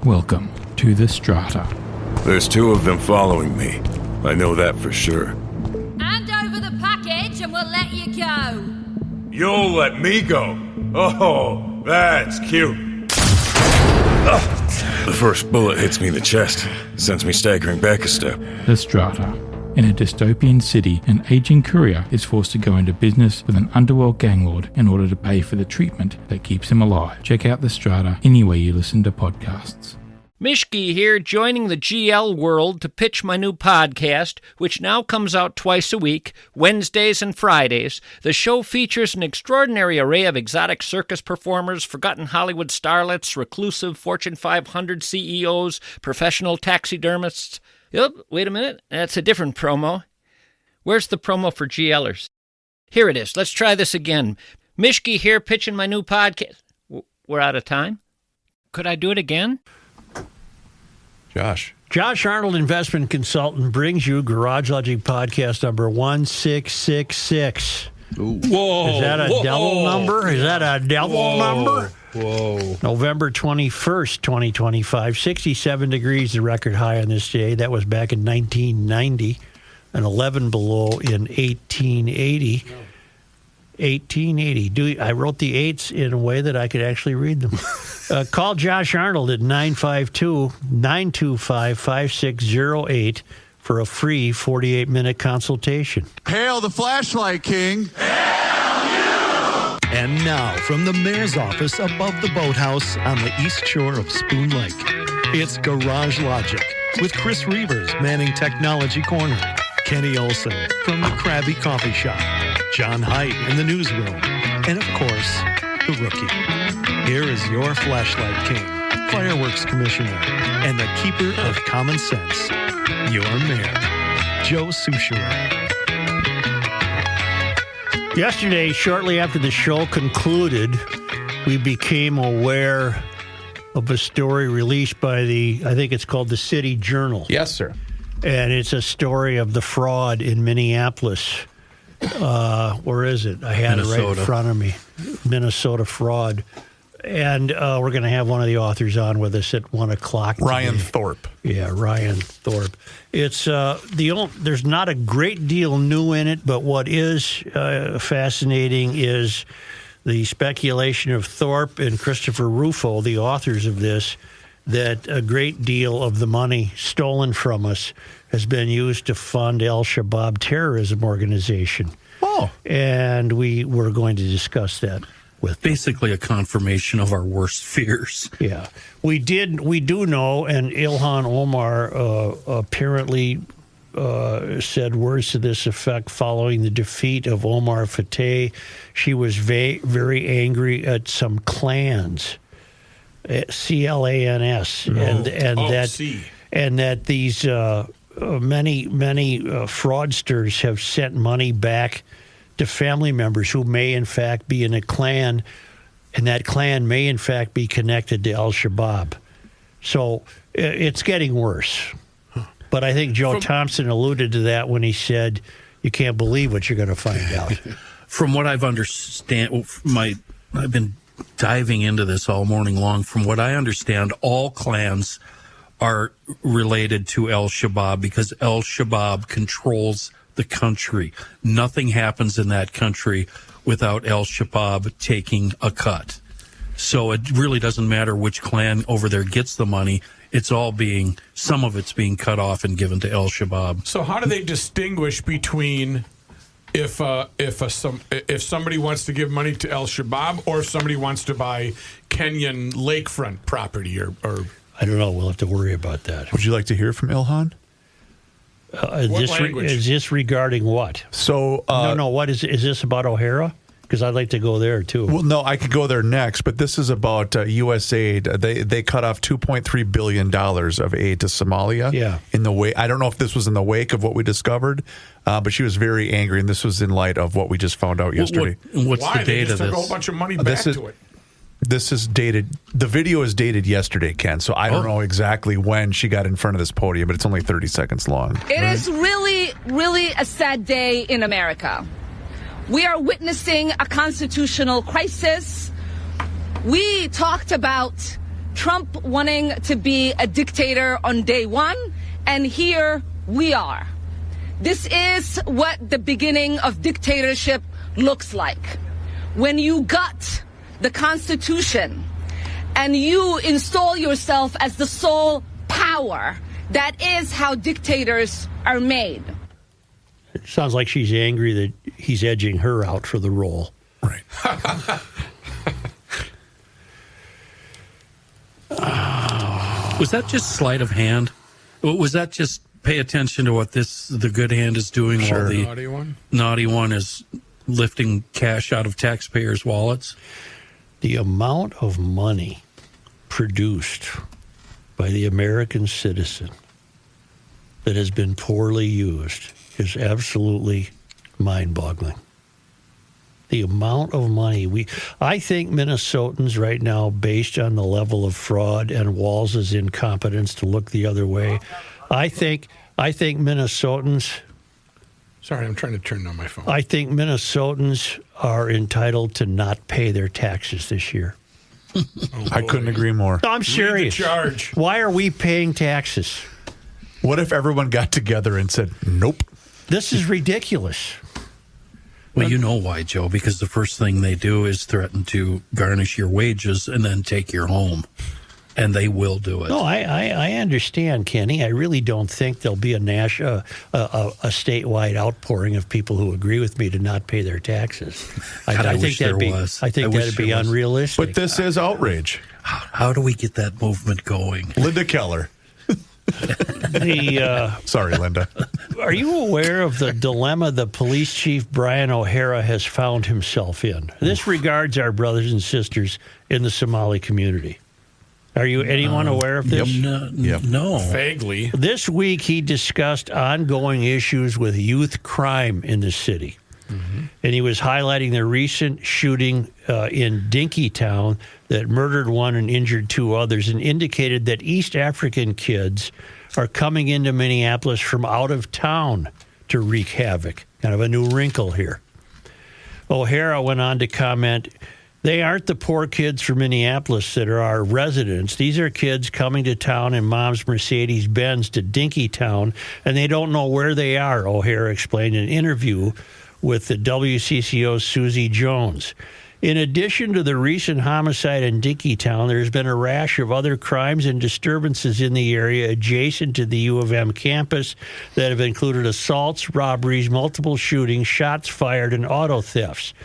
Welcome to the Strata. There's 2 of them following me. I know that for sure. Hand over the package and we'll let you go. You'll let me go? Oh, that's cute. The first bullet hits me in the chest, sends me staggering back a step. The Strata. In a dystopian city, an aging courier is forced to go into business with an underworld gang lord in order to pay for the treatment that keeps him alive. Check out The Strata anywhere you listen to podcasts. Mishki here, joining the GL world to pitch my new podcast, which now comes out twice a week, Wednesdays and Fridays. The show features an extraordinary array of exotic circus performers, forgotten Hollywood starlets, reclusive Fortune 500 CEOs, professional taxidermists. Wait a minute, that's a different promo. Where's the promo for GLers? Here it is, let's try this again. Mishki here, pitching my new podcast. We're out of time? Could I do it again? Josh Arnold, investment consultant, brings you Garage Logic podcast number 1666. Ooh. Whoa. Is that a double number? Is that a double number? Whoa. November 21st, 2025. 67 degrees, the record high on this day. That was back in 1990. And 11 below in 1880. 1880. I wrote the 8s in a way that I could actually read them. Call Josh Arnold at 952-925-5608 for a free 48-minute consultation. Hail the flashlight king. And now, from the mayor's office above the boathouse on the east shore of Spoon Lake, it's Garage Logic with Chris Reavers manning Technology Corner, Kenny Olson from the Krabby Coffee Shop, John Haidt in the newsroom, and of course, the rookie. Here is your flashlight king, fireworks commissioner, and the keeper of common sense, your mayor, Joe Soucheray. Yesterday, shortly after the show concluded, we became aware of a story released by I think it's called the City Journal. Yes, sir. And it's a story of the fraud in Minneapolis. Where is it? I had it right in front of me. Minnesota fraud. And we're going to have one of the authors on with us at 1 o'clock today. Ryan Thorpe. Yeah, Ryan Thorpe. It's there's not a great deal new in it, but what is fascinating is the speculation of Thorpe and Christopher Rufo, the authors of this, that a great deal of the money stolen from us has been used to fund AL-Shabaab terrorism organization. Oh. And we were going to discuss that with basically a confirmation of our worst fears. Yeah. We do know, and Ilhan Omar apparently said words to this effect following the defeat of Omar Fateh. She was very angry at some clans. CLANS, and that these many fraudsters have sent money back to family members who may in fact be in a clan, and that clan may in fact be connected to Al-Shabaab. So it's getting worse. But I think Joe Thompson alluded to that when he said, "You can't believe what you're going to find out." From what I've been diving into this all morning long. From what I understand, all clans are related to Al-Shabaab because Al-Shabaab controls the country. Nothing happens in that country without Al-Shabaab taking a cut. So it really doesn't matter which clan over there gets the money. Some of it's being cut off and given to Al-Shabaab. So how do they distinguish between if somebody wants to give money to Al-Shabaab or if somebody wants to buy Kenyan lakefront property or I don't know. We'll have to worry about that. Would you like to hear from Ilhan? Is this regarding what? So no. What is this about O'Hara? Because I'd like to go there too. Well, no, I could go there next, but this is about USAID. They cut off $2.3 billion of aid to Somalia. Yeah. I don't know if this was in the wake of what we discovered, but she was very angry, and this was in light of what we just found out yesterday. What's the date of this? They just took a whole bunch of money back to it. This is dated. The video is dated yesterday, Ken. So I don't know exactly when she got in front of this podium, but it's only 30 seconds long. It is really, really a sad day in America. We are witnessing a constitutional crisis. We talked about Trump wanting to be a dictator on day one, and here we are. This is what the beginning of dictatorship looks like. When you gut the Constitution and you install yourself as the sole power, that is how dictators are made. It sounds like she's angry that he's edging her out for the role. Right. Was that just sleight of hand? Was that just pay attention to what the good hand is doing while the naughty one is lifting cash out of taxpayers' wallets? The amount of money produced by the American citizen that has been poorly used is absolutely mind-boggling. The amount of money I think Minnesotans right now, based on the level of fraud and Walz's incompetence to look the other way, I think Minnesotans. Sorry, I'm trying to turn on my phone. I think Minnesotans are entitled to not pay their taxes this year. I couldn't agree more. No, I'm serious. Charge. Why are we paying taxes? What if everyone got together and said, nope? This is ridiculous. Well, you know why, Joe, because the first thing they do is threaten to garnish your wages and then take your home. And they will do it. No, I understand, Kenny. I really don't think there'll be a statewide outpouring of people who agree with me to not pay their taxes. I think that'd be unrealistic. But this is outrage. How do we get that movement going? Linda Keller. Sorry, Linda. Are you aware of the dilemma the police chief Brian O'Hara has found himself in? This regards our brothers and sisters in the Somali community. Are you anyone aware of this? No. Vaguely. This week he discussed ongoing issues with youth crime in the city. Mm-hmm. And he was highlighting the recent shooting in Dinkytown that murdered one and injured two others, and indicated that East African kids are coming into Minneapolis from out of town to wreak havoc. Kind of a new wrinkle here. O'Hara went on to comment, they aren't the poor kids from Minneapolis that are our residents. These are kids coming to town in Mom's Mercedes-Benz to Dinkytown, and they don't know where they are, O'Hara explained in an interview with the WCCO's Susie Jones. In addition to the recent homicide in Dinkytown, there's been a rash of other crimes and disturbances in the area adjacent to the U of M campus that have included assaults, robberies, multiple shootings, shots fired, and auto thefts.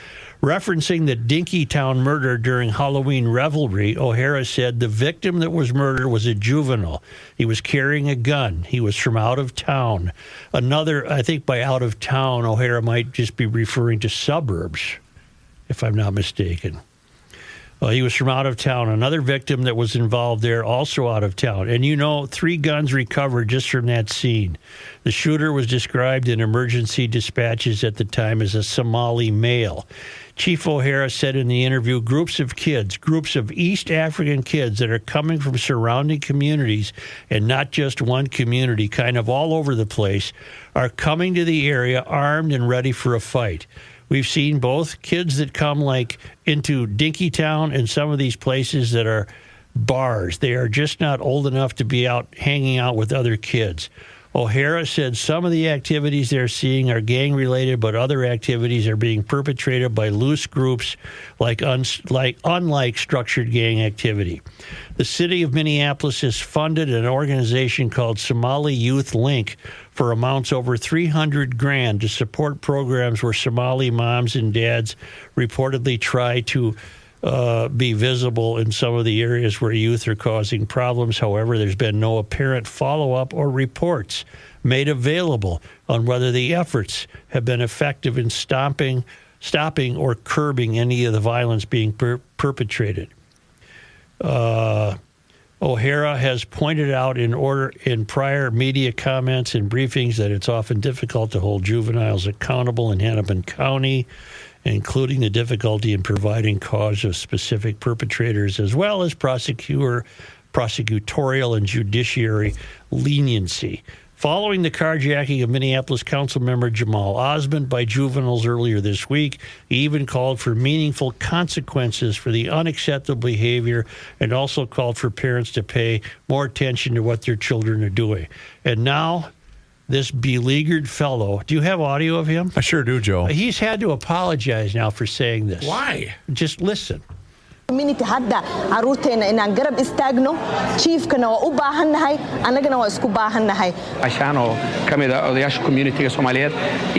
Referencing the Dinkytown murder during Halloween revelry, O'Hara said the victim that was murdered was a juvenile. He was carrying a gun. He was from out of town. I think by out of town, O'Hara might just be referring to suburbs, if I'm not mistaken. He was from out of town. Another victim that was involved there, also out of town. And 3 guns recovered just from that scene. The shooter was described in emergency dispatches at the time as a Somali male. Chief O'Hara said in the interview, groups of East African kids that are coming from surrounding communities, and not just one community, kind of all over the place, are coming to the area armed and ready for a fight. We've seen both kids that come into Dinkytown and some of these places that are bars. They are just not old enough to be out hanging out with other kids. O'Hara said some of the activities they're seeing are gang-related, but other activities are being perpetrated by loose groups unlike structured gang activity. The city of Minneapolis has funded an organization called Somali Youth Link for amounts over $300,000 to support programs where Somali moms and dads reportedly try to be visible in some of the areas where youth are causing problems. However, there's been no apparent follow-up or reports made available on whether the efforts have been effective in stopping or curbing any of the violence being perpetrated. O'Hara has pointed out in prior media comments and briefings that it's often difficult to hold juveniles accountable in Hennepin County, including the difficulty in providing cause of specific perpetrators, as well as prosecutorial and judiciary leniency. Following the carjacking of Minneapolis council member Jamal Osmond by juveniles earlier this week, he even called for meaningful consequences for the unacceptable behavior and also called for parents to pay more attention to what their children are doing. And now, this beleaguered fellow, do you have audio of him? I sure do, Joe. He's had to apologize now for saying this. Why? Just listen. community hadda caruurteena inaan garab istaagno chiefkana waa u baahannahay annagana waa isku baahannahay ashaano kamid ah odayaasha communityga Soomaaliyeed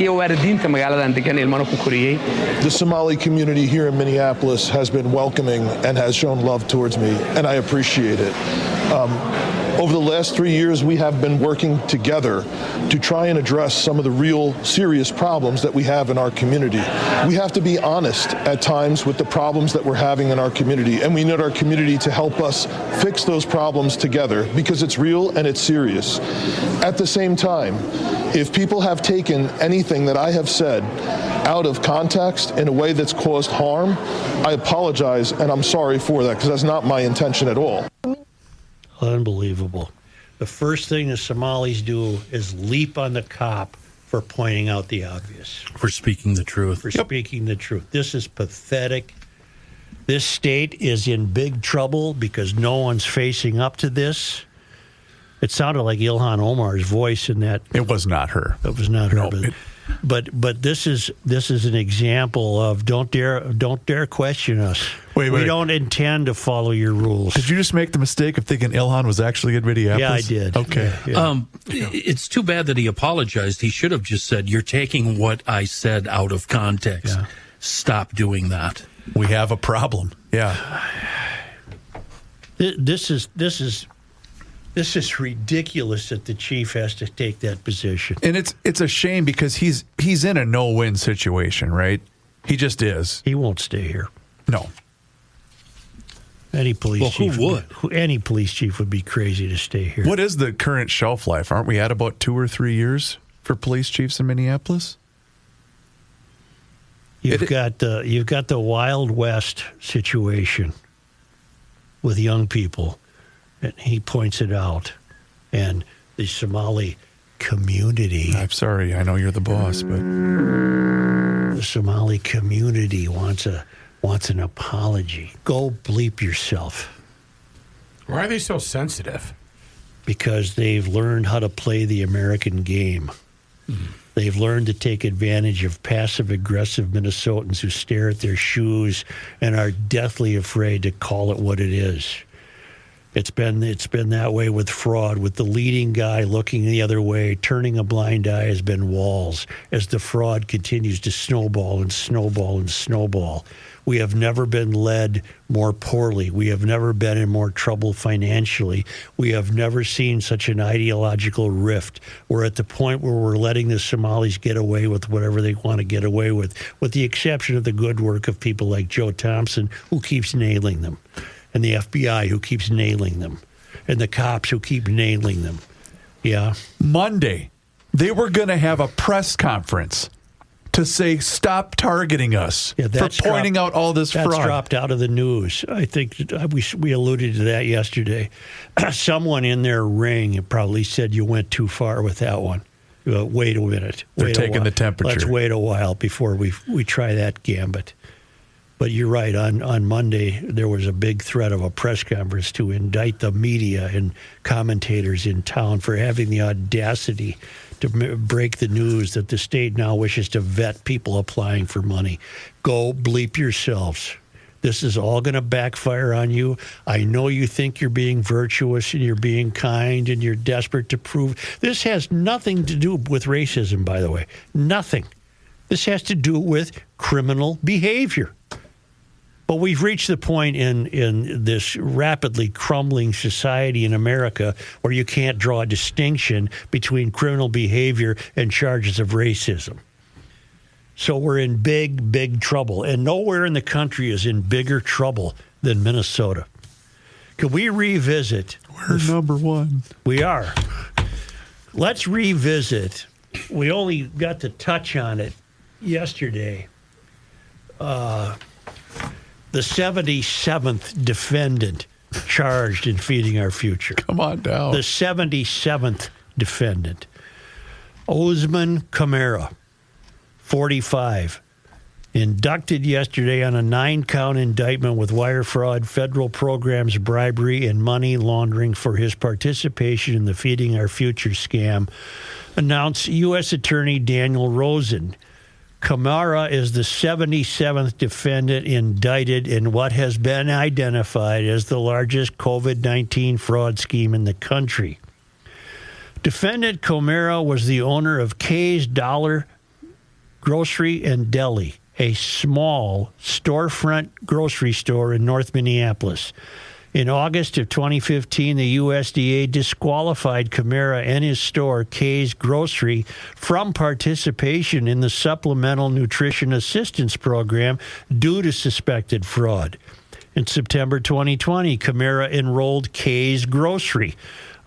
iyo waalidiinta magaaladan degan ilmana ku koriyay. The Somali community here in Minneapolis has been welcoming and has shown love towards me, and I appreciate it. Over the last 3 years, we have been working together to try and address some of the real serious problems that we have in our community. We have to be honest at times with the problems that we're having in our community, and we need our community to help us fix those problems together because it's real and it's serious. At the same time, if people have taken anything that I have said out of context in a way that's caused harm, I apologize and I'm sorry for that because that's not my intention at all. Unbelievable. The first thing the Somalis do is leap on the cop for pointing out the obvious. For speaking the truth. For speaking the truth. This is pathetic. This state is in big trouble because no one's facing up to this. It sounded like Ilhan Omar's voice in that. It was not her. It was not her. No, but this is an example of don't dare question us. Wait. We don't intend to follow your rules. Did you just make the mistake of thinking Ilhan was actually in Minneapolis? Yeah, I did. Okay. Yeah. It's too bad that he apologized. He should have just said, "You're taking what I said out of context. Yeah. Stop doing that. We have a problem." Yeah. This is ridiculous that the chief has to take that position. And it's a shame because he's in a no-win situation, right? He just is. He won't stay here. No. Any police chief who would? Any police chief would be crazy to stay here. What is the current shelf life? Aren't we at about 2 or 3 years for police chiefs in Minneapolis? You've got the Wild West situation with young people, and he points it out, and the Somali community. I'm sorry, I know you're the boss, but the Somali community wants an apology. Go bleep yourself. Why are they so sensitive? Because they've learned how to play the American game. They've learned to take advantage of passive-aggressive Minnesotans who stare at their shoes and are deathly afraid to call it what it is. It's been that way with fraud, with the leading guy looking the other way, turning a blind eye has been Walls, as the fraud continues to snowball and snowball and snowball. We have never been led more poorly. We have never been in more trouble financially. We have never seen such an ideological rift. We're at the point where we're letting the Somalis get away with whatever they want to get away with the exception of the good work of people like Joe Thompson, who keeps nailing them, and the FBI, who keeps nailing them, and the cops who keep nailing them. Yeah. Monday, they were going to have a press conference to say, stop targeting us for pointing out all this fraud. That's dropped out of the news. I think we alluded to that yesterday. Someone in their ring probably said you went too far with that one. Wait a minute. They're taking the temperature. Let's wait a while before we try that gambit. But you're right. On Monday, there was a big threat of a press conference to indict the media and commentators in town for having the audacity to break the news that the state now wishes to vet people applying for money. Go bleep yourselves. This is all going to backfire on you. I know you think you're being virtuous and you're being kind and you're desperate to prove. This has nothing to do with racism, by the way. Nothing. This has to do with criminal behavior. But we've reached the point in this rapidly crumbling society in America where you can't draw a distinction between criminal behavior and charges of racism. So we're in big, big trouble. And nowhere in the country is in bigger trouble than Minnesota. Could we revisit? We're number one. We are. Let's revisit. We only got to touch on it yesterday. The 77th defendant charged in feeding our future. Come on down. The 77th defendant. Osman Kamara, 45, inducted yesterday on a 9-count indictment with wire fraud, federal programs, bribery, and money laundering for his participation in the Feeding Our Future scam, announced U.S. Attorney Daniel Rosen. Kamara is the 77th defendant indicted in what has been identified as the largest COVID-19 fraud scheme in the country. Defendant Kamara was the owner of Kay's Dollar Grocery and Deli, a small storefront grocery store in North Minneapolis. In August of 2015, the USDA disqualified Kamara and his store, Kay's Grocery, from participation in the Supplemental Nutrition Assistance Program due to suspected fraud. In September 2020, Kamara enrolled Kay's Grocery,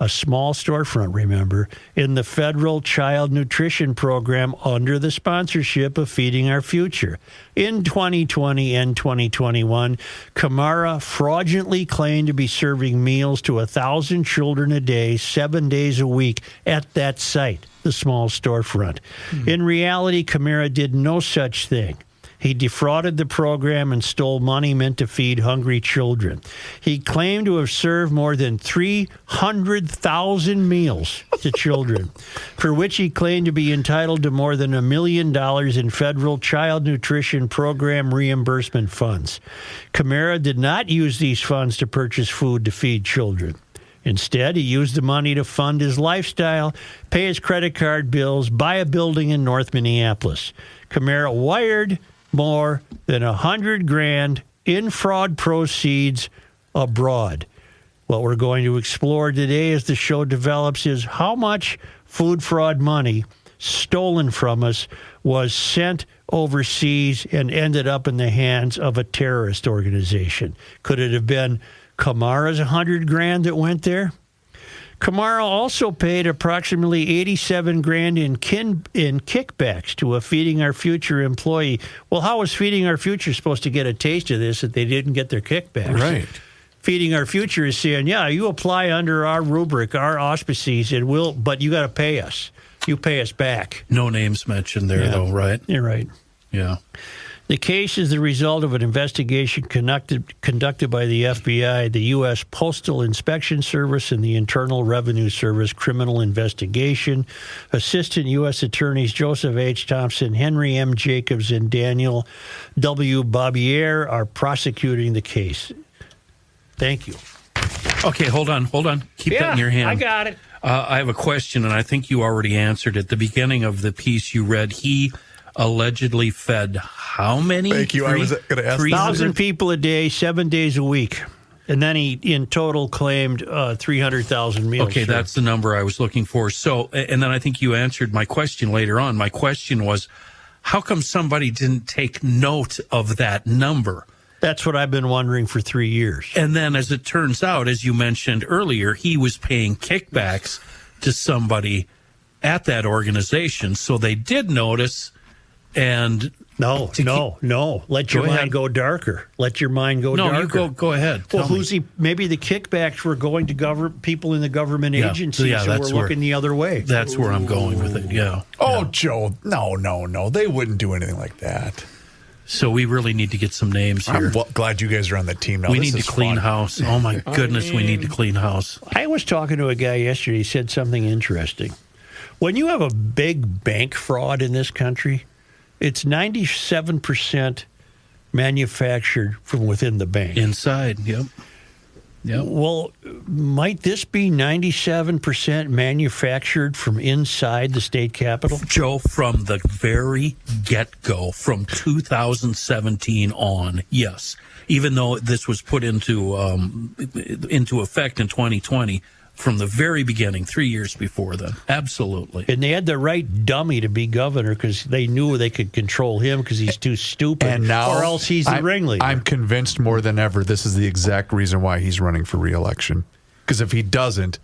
a small storefront, remember, in the federal child nutrition program under the sponsorship of Feeding Our Future. In 2020 and 2021, Kamara fraudulently claimed to be serving meals to 1,000 children a day, 7 days a week at that site, the small storefront. In reality, Kamara did no such thing. He defrauded the program and stole money meant to feed hungry children. He claimed to have served more than 300,000 meals to children, for which he claimed to be entitled to more than $1 million in federal child nutrition program reimbursement funds. Kamara did not use these funds to purchase food to feed children. Instead, he used the money to fund his lifestyle, pay his credit card bills, buy a building in North Minneapolis. Kamara wired more than $100,000 in fraud proceeds abroad. What we're going to explore today as the show develops is how much food fraud money stolen from us was sent overseas and ended up in the hands of a terrorist organization. Could it have been Kamara's $100,000 that went there? Kamara also paid approximately $87,000 in kickbacks to a Feeding Our Future employee. Well, how was Feeding Our Future supposed to get a taste of this if they didn't get their kickbacks? Right. Feeding Our Future is saying, yeah, you apply under our rubric, our auspices, but you got to pay us. You pay us back. No names mentioned there, though, right? You're right. Yeah. The case is the result of an investigation conducted by the FBI, the U.S. Postal Inspection Service, and the Internal Revenue Service Criminal Investigation. Assistant U.S. Attorneys Joseph H. Thompson, Henry M. Jacobs, and Daniel W. Barbier are prosecuting the case. Thank you. Okay, hold on. Keep that in your hand. I got it. I have a question, and I think you already answered it. The beginning of the piece you read, he allegedly fed how many? Thank you. I was going to ask 3,000 people a day, 7 days a week. And then he, in total, claimed 300,000 meals. Okay, that's the number I was looking for. So, and then I think you answered my question later on. My question was, how come somebody didn't take note of that number? That's what I've been wondering for 3 years. And then, as it turns out, as you mentioned earlier, he was paying kickbacks to somebody at that organization. So they did notice. And no. Let your mind go darker. Let your mind go darker. No, you go ahead. Well, maybe the kickbacks were going to people in the government agencies who were looking the other way. That's where I'm going with it, yeah. Oh, Joe, no. They wouldn't do anything like that. So we really need to get some names here. I'm glad you guys are on the team now. We need to clean house. Oh, my goodness, we need to clean house. I was talking to a guy yesterday. He said something interesting. When you have a big bank fraud in this country, it's 97% manufactured from within the bank. Inside, yep. Well, might this be 97% manufactured from inside the state capitol? Joe, from the very get-go, from 2017 on, yes. Even though this was put into effect in 2020, from the very beginning, 3 years before then. Absolutely. And they had the right dummy to be governor because they knew they could control him because he's too stupid. And now, or else he's the ringleader. I'm convinced more than ever this is the exact reason why he's running for re-election. Because if he doesn't,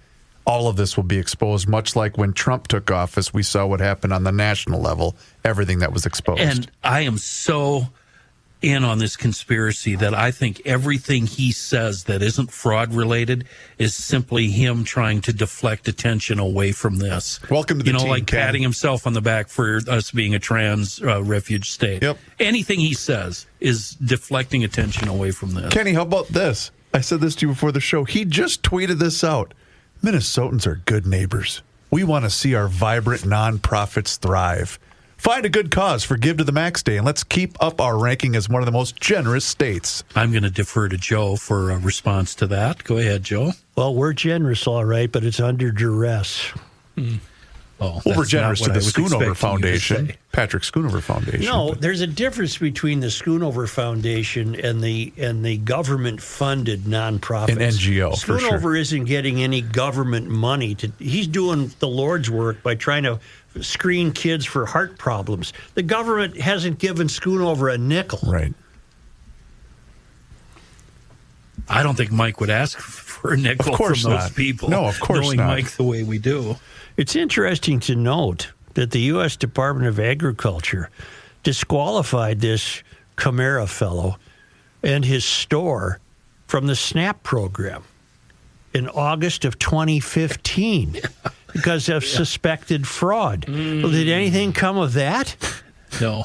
all of this will be exposed. Much like when Trump took office, we saw what happened on the national level, everything that was exposed. And I am so in on this conspiracy that I think everything he says that isn't fraud related is simply him trying to deflect attention away from this. Welcome to the team, like Ken. patting himself on the back for us being a trans refuge state. Yep. Anything he says is deflecting attention away from this. Kenny, how about this? I said this to you before the show. He just tweeted this out. Minnesotans are good neighbors. We want to see our vibrant nonprofits thrive. Find a good cause for Give to the Max Day, and let's keep up our ranking as one of the most generous states. I'm going to defer to Joe for a response to that. Go ahead, Joe. Well, we're generous, all right, but it's under duress. Well, we're generous to the Schoonover Foundation, Patrick Schoonover Foundation. No, there's a difference between the Schoonover Foundation and the government-funded nonprofits. An NGO, for sure. Schoonover isn't getting any government money. He's doing the Lord's work by trying to screen kids for heart problems. The government hasn't given Schoonover a nickel. Right. I don't think Mike would ask for a nickel from those people. No, of course knowing not. Mike the way we do. It's interesting to note that the U.S. Department of Agriculture disqualified this Camara fellow and his store from the SNAP program in August of 2015 because of suspected fraud. Well, did anything come of that? No.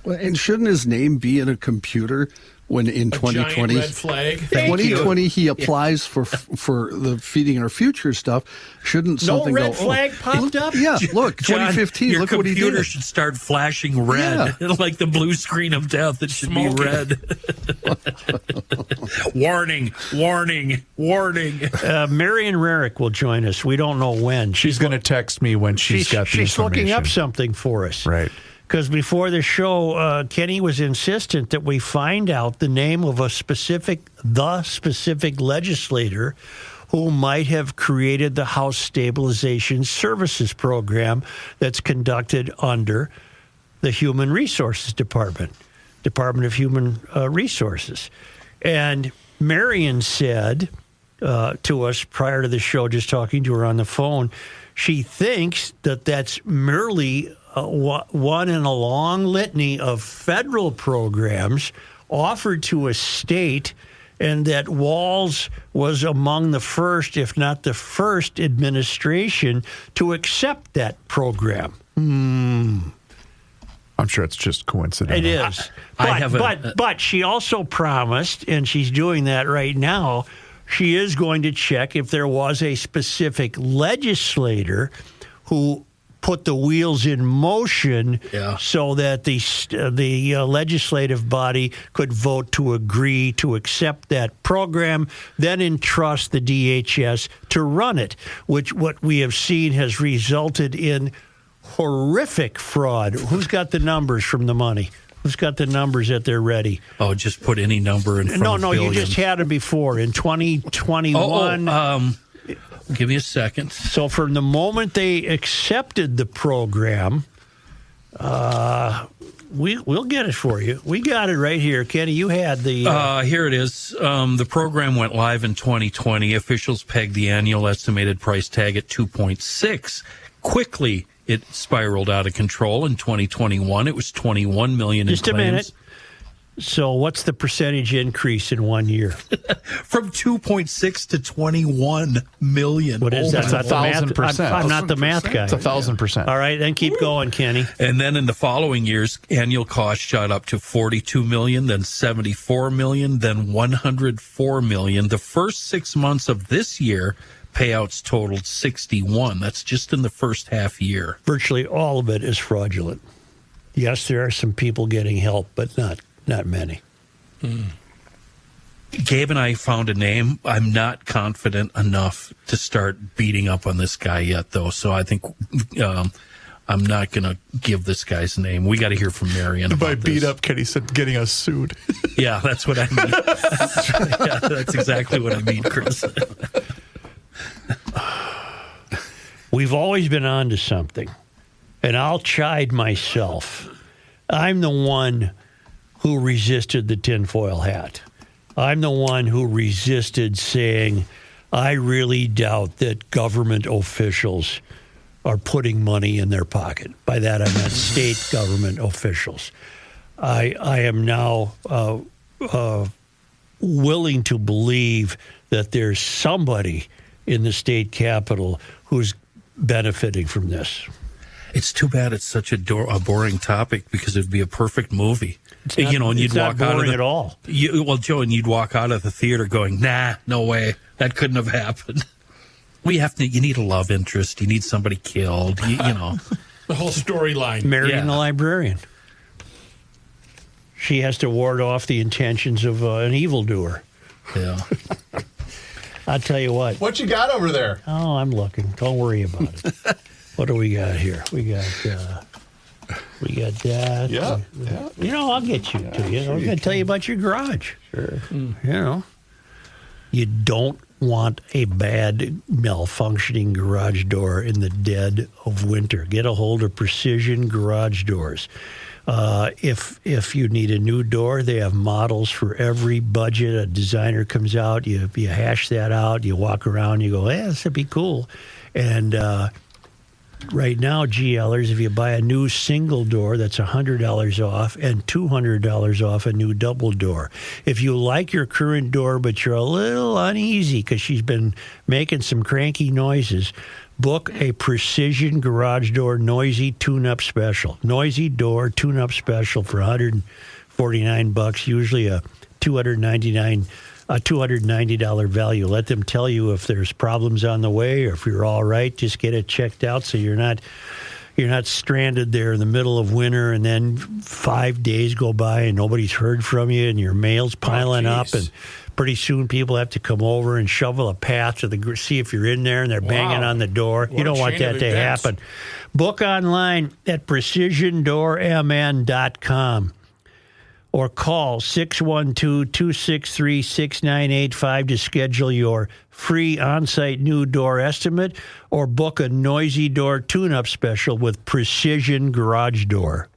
Well, and shouldn't his name be in a computer when in 2020? Giant red flag. 2020 he applies for the Feeding Our Future stuff. Shouldn't something red go? flag popped up? Yeah, look, John, 2015. Your Look what he computer did. should start flashing red, like the blue screen of death. It should be red. Warning! Warning! Warning! Marion Rarick will join us. We don't know when. She's going to text me when she's got the She's looking up information. something for us. Right. Because before the show, Kenny was insistent that we find out the name of the specific legislator who might have created the House Stabilization Services Program that's conducted under the Human Resources Department of Human Resources. And Marion said to us prior to the show, just talking to her on the phone, she thinks that that's merely one in a long litany of federal programs offered to a state, and that Walz was among the first, if not the first, administration to accept that program. I'm sure it's just coincidental. It is. But she also promised, and she's doing that right now, she is going to check if there was a specific legislator who put the wheels in motion so that the legislative body could vote to agree to accept that program, then entrust the DHS to run it, which what we have seen has resulted in horrific fraud. Who's got the numbers from the money? Who's got the numbers at their ready? Oh, just put any number in front of No, billions. you just had it before. In 2021... Give me a second. So from the moment they accepted the program, we'll get it for you. We got it right here. Kenny, you had the... Here it is. The program went live in 2020. Officials pegged the annual estimated price tag at $2.6. Quickly, it spiraled out of control. In 2021, it was $21 million in claims. Just a minute. So what's the percentage increase in 1 year? From 2.6 to 21 million. What is that? That's 1,000%. I'm not the math guy. It's 1,000%. All right, then keep going, Kenny. And then in the following years, annual costs shot up to 42 million, then 74 million, then 104 million. The first 6 months of this year, payouts totaled 61. That's just in the first half year. Virtually all of it is fraudulent. Yes, there are some people getting help, but not many. Gabe and I found a name. I'm not confident enough to start beating up on this guy yet, though. So I think I'm not going to give this guy's name. We got to hear from Marion about By beat this. up, Kenny said getting us sued. Yeah, that's what I mean. Yeah, that's exactly what I mean, Chris. We've always been on to something, and I'll chide myself. I'm the one who resisted the tinfoil hat. I'm the one who resisted saying, I really doubt that government officials are putting money in their pocket. By that I meant state government officials. I am now willing to believe that there's somebody in the state capitol who's benefiting from this. It's too bad it's such a boring topic, because it'd be a perfect movie. It's not, and you'd walk out of at all. Joe, and you'd walk out of the theater going, "Nah, no way, that couldn't have happened." You need a love interest. You need somebody killed. You know, the whole storyline. Marion the librarian. She has to ward off the intentions of an evildoer. Yeah. I'll tell you what. What you got over there? Oh, I'm looking. Don't worry about it. What do we got here? We got that. Yeah. I'll get you to you. I'm going to tell you about your garage. Sure. You don't want a bad, malfunctioning garage door in the dead of winter. Get a hold of Precision Garage Doors. If you need a new door, they have models for every budget. A designer comes out, you hash that out, you walk around, you go, this would be cool. And right now, GLers, if you buy a new single door, that's $100 off and $200 off a new double door. If you like your current door, but you're a little uneasy because she's been making some cranky noises, book a Precision Garage Door Noisy Tune-Up Special. Noisy Door Tune-Up Special for $149, usually a $290 value. Let them tell you if there's problems on the way, or if you're all right, just get it checked out so you're not stranded there in the middle of winter, and then 5 days go by and nobody's heard from you, and your mail's piling up, and pretty soon people have to come over and shovel a path to see if you're in there, and they're banging on the door. You don't want that to happen. Book online at precisiondoormn.com or call 612-263-6985 to schedule your free on-site new door estimate, or book a noisy door tune-up special with Precision Garage Door.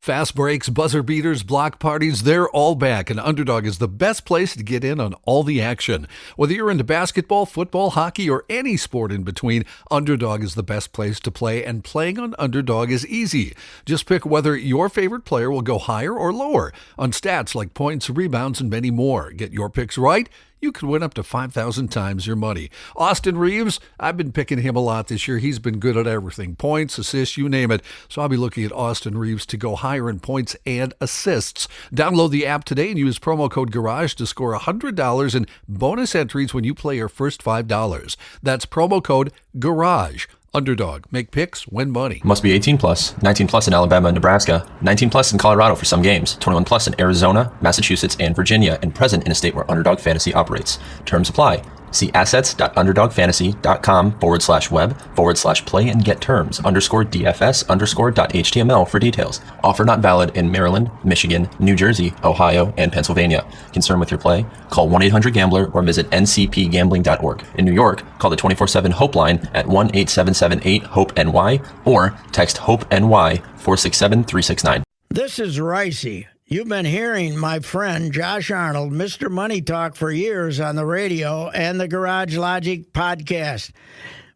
Fast breaks, buzzer beaters, block parties, they're all back, and Underdog is the best place to get in on all the action. Whether you're into basketball, football, hockey, or any sport in between, Underdog is the best place to play, and playing on Underdog is easy. Just pick whether your favorite player will go higher or lower on stats like points, rebounds, and many more. Get your picks right, you could win up to 5,000 times your money. Austin Reeves, I've been picking him a lot this year. He's been good at everything. Points, assists, you name it. So I'll be looking at Austin Reeves to go higher in points and assists. Download the app today and use promo code GARAGE to score $100 in bonus entries when you play your first $5. That's promo code GARAGE. Underdog. Make picks, win money. Must be 18 plus. 19 plus in Alabama and Nebraska. 19 plus in Colorado for some games. 21 plus in Arizona, Massachusetts, and Virginia, and present in a state where Underdog Fantasy operates. Terms apply. See assets.underdogfantasy.com/web/play and get terms _DFS_.html for details. Offer not valid in Maryland, Michigan, New Jersey, Ohio, and Pennsylvania. Concerned with your play? Call 1-800-GAMBLER or visit ncpgambling.org. In New York, call the 24/7 Hope line at 1-8778-HOPE-NY or text HOPE-NY 467-369. This is Ricey. You've been hearing my friend Josh Arnold, Mr. Money Talk, for years on the radio and the Garage Logic podcast.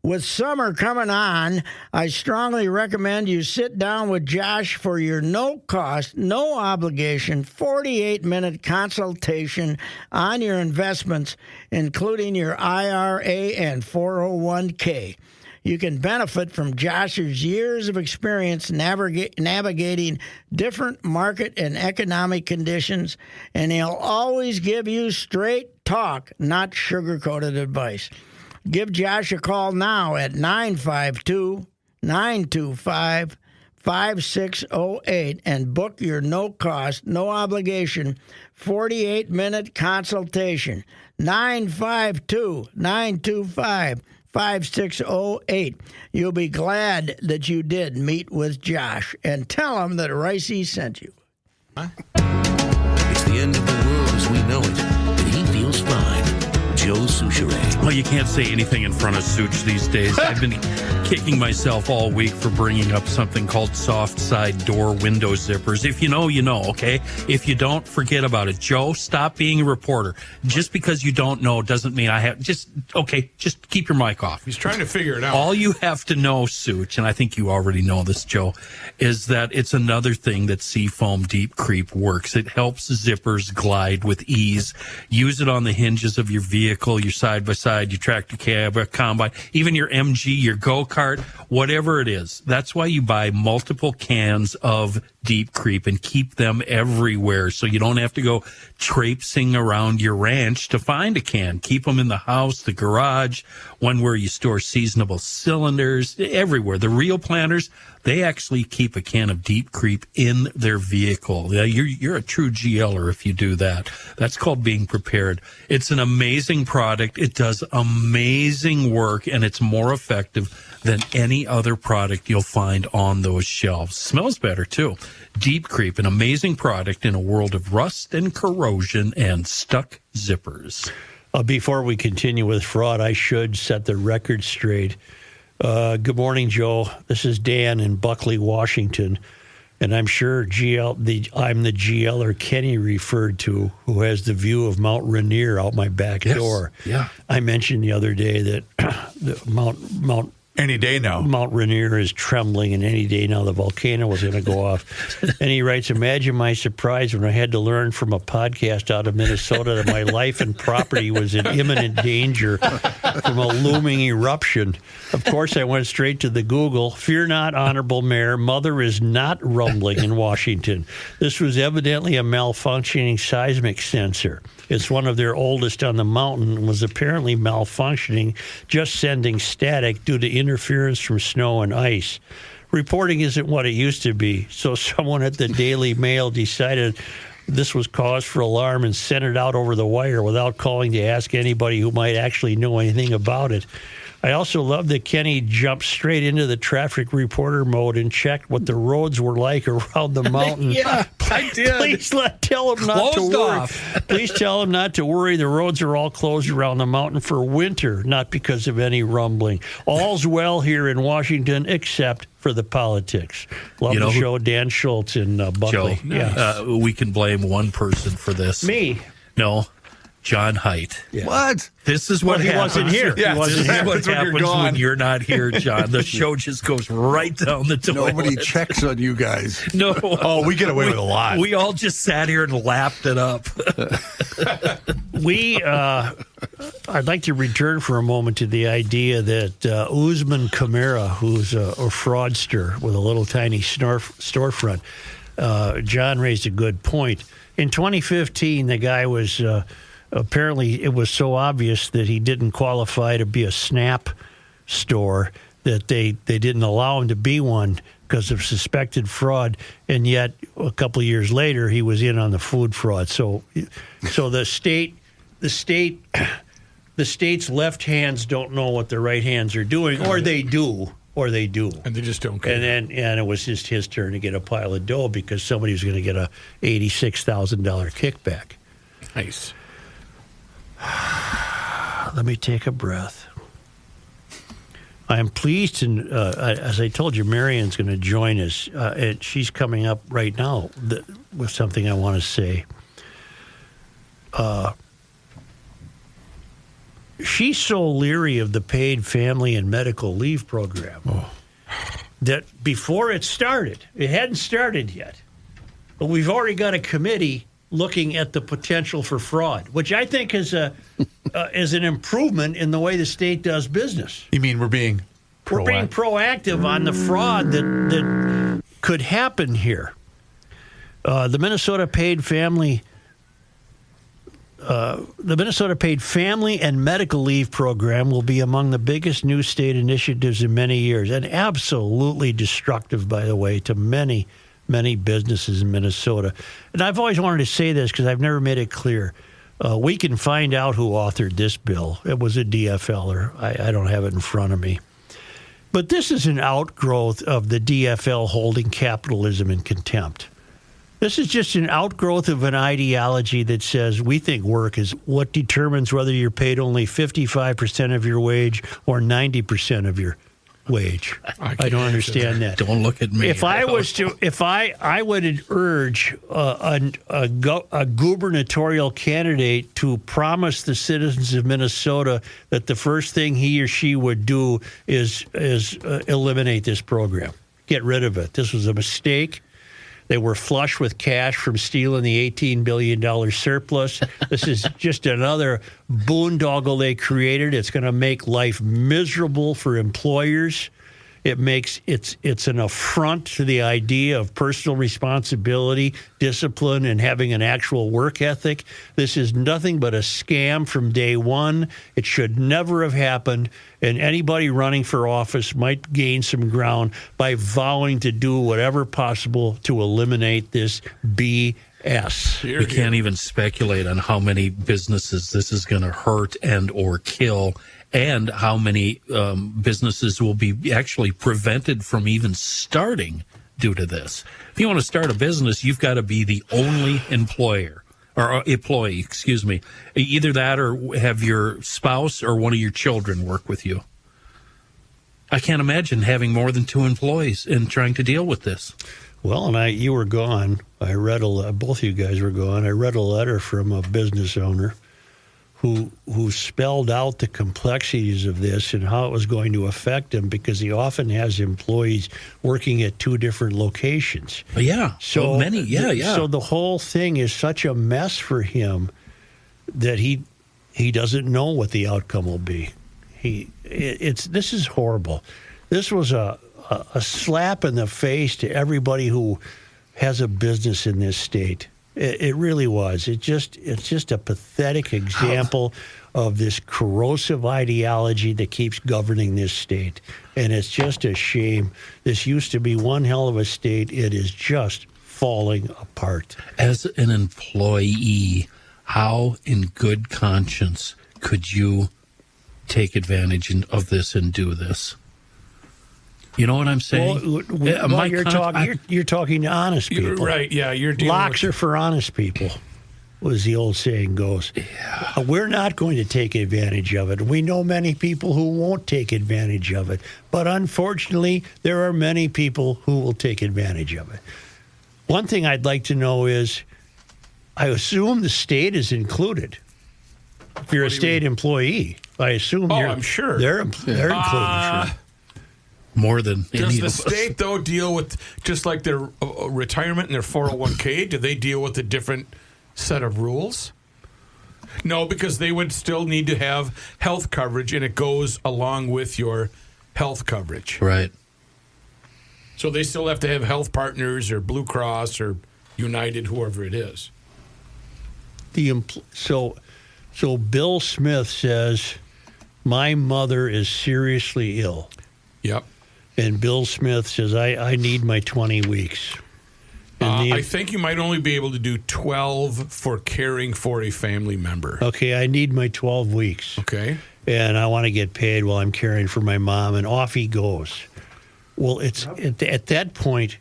With summer coming on, I strongly recommend you sit down with Josh for your no-cost, no-obligation, 48-minute consultation on your investments, including your IRA and 401k. You can benefit from Josh's years of experience navigating different market and economic conditions, and he'll always give you straight talk, not sugar-coated advice. Give Josh a call now at 952-925-5608 and book your no-cost, no-obligation 48-minute consultation. 952-925-5608. You'll be glad that you did meet with Josh, and tell him that Ricey sent you. It's the end of the world as we know it, and he feels fine. Joe Soucheray. Well, you can't say anything in front of Such these days. I've been kicking myself all week for bringing up something called soft side door window zippers. If you know, you know, okay? If you don't, forget about it. Joe, stop being a reporter. Just because you don't know doesn't mean I have... Just keep your mic off. He's trying to figure it out. All you have to know, Such, and I think you already know this, Joe, is that it's another thing that Seafoam Deep Creep works. It helps zippers glide with ease. Use it on the hinges of your vehicle, your side-by-side, your tractor cab, a combine, even your MG, your go-kart, whatever it is. That's why you buy multiple cans of Deep Creep and keep them everywhere so you don't have to go traipsing around your ranch to find a can. Keep them in the house, the garage, one where you store seasonable cylinders, everywhere. The real planners, they actually keep a can of Deep Creep in their vehicle. You're a true GLer if you do that. That's called being prepared. It's an amazing product. It does amazing work, and it's more effective than any other product you'll find on those shelves. Smells better, too. Deep Creep, an amazing product in a world of rust and corrosion and stuck zippers. Before we continue with fraud, I should set the record straight. Good morning, Joe. This is Dan in Buckley, Washington. And I'm sure I'm the GLer Kenny referred to, who has the view of Mount Rainier out my back door. Yeah. I mentioned the other day that Mount any day now. Mount Rainier is trembling, and any day now the volcano was going to go off. And he writes, imagine my surprise when I had to learn from a podcast out of Minnesota that my life and property was in imminent danger from a looming eruption. Of course, I went straight to the Google. Fear not, Honorable Mayor. Mother is not rumbling in Washington. This was evidently a malfunctioning seismic sensor. It's one of their oldest on the mountain and was apparently malfunctioning, just sending static due to interference from snow and ice. Reporting isn't what it used to be, so someone at the Daily Mail decided this was cause for alarm and sent it out over the wire without calling to ask anybody who might actually know anything about it. I also love that Kenny jumped straight into the traffic reporter mode and checked what the roads were like around the mountain. Yeah, I did. Please tell him not to worry. Please tell him not to worry. The roads are all closed around the mountain for winter, not because of any rumbling. All's well here in Washington, except for the politics. Love the show, Dan Schultz in Buckley. Joe, we can blame one person for this. Me? No. John Haidt. Yeah. What? This is what he happens. wasn't here. Yeah, this is what happens when you're not here, John. The Yeah. show just goes right down the toilet. Nobody checks on you guys. No. Oh, we get away with a lot. We all just sat here and lapped it up. I'd like to return for a moment to the idea that Usman Kamara, who's a fraudster with a little tiny storefront, John raised a good point. In 2015, the guy was... apparently, it was so obvious that he didn't qualify to be a SNAP store that they didn't allow him to be one because of suspected fraud. And yet, a couple of years later, he was in on the food fraud. So the state's left hands don't know what the right hands are doing, or they do. And they just don't care. And it was just his turn to get a pile of dough because somebody was going to get a $86,000 kickback. Nice. Let me take a breath. I am pleased to, as I told you, Marion's going to join us. And she's coming up right now with something I want to say. She's so leery of the paid family and medical leave program that before it hadn't started yet, but we've already got a committee looking at the potential for fraud, which I think is an improvement in the way the state does business. You mean we're being proactive on the fraud that could happen here. The Minnesota Paid Family and Medical Leave Program will be among the biggest new state initiatives in many years, and absolutely destructive, by the way, to many businesses in Minnesota. And I've always wanted to say this because I've never made it clear. We can find out who authored this bill. It was a DFLer. I don't have it in front of me. But this is an outgrowth of the DFL holding capitalism in contempt. This is just an outgrowth of an ideology that says we think work is what determines whether you're paid only 55% of your wage or 90% of your wage. I don't understand that. Don't look at me. If I would urge a gubernatorial candidate to promise the citizens of Minnesota that the first thing he or she would do is eliminate this program, get rid of it. This was a mistake. They were flush with cash from stealing the $18 billion surplus. This is just another boondoggle they created. It's going to make life miserable for employers. It's an affront to the idea of personal responsibility, discipline, and having an actual work ethic. This is nothing but a scam from day one. It should never have happened, and anybody running for office might gain some ground by vowing to do whatever possible to eliminate this BS. We can't even speculate on how many businesses this is going to hurt and or kill, and how many businesses will be actually prevented from even starting due to this. If you want to start a business, you've got to be the only employee, excuse me. Either that or have your spouse or one of your children work with you. I can't imagine having more than 2 employees and trying to deal with this. Well, and you were gone. I read both of you guys were gone. I read a letter from a business owner who spelled out the complexities of this and how it was going to affect him, because he often has employees working at 2 different locations. Yeah, so many. So the whole thing is such a mess for him that he doesn't know what the outcome will be. This is horrible. This was a slap in the face to everybody who has a business in this state. It really was. It's just a pathetic example of this corrosive ideology that keeps governing this state. And it's just a shame. This used to be one hell of a state. It is just falling apart. As an employee, how in good conscience could you take advantage of this and do this? You know what I'm saying? You're talking to honest people. Right, yeah. Locks are for honest people, as the old saying goes. Yeah. We're not going to take advantage of it. We know many people who won't take advantage of it. But unfortunately, there are many people who will take advantage of it. One thing I'd like to know is, I assume the state is included. If you're a state employee, I assume I'm sure. They're included. Sure. More than does the state, though, deal with, just like their retirement and their 401k, do they deal with a different set of rules? No, because they would still need to have health coverage, and it goes along with your health coverage. Right. So they still have to have health partners or Blue Cross or United, whoever it is. So Bill Smith says, my mother is seriously ill. Yep. And Bill Smith says, I need my 20 weeks. I think you might only be able to do 12 for caring for a family member. Okay, I need my 12 weeks. Okay. And I want to get paid while I'm caring for my mom, and off he goes. Well, it's at that point,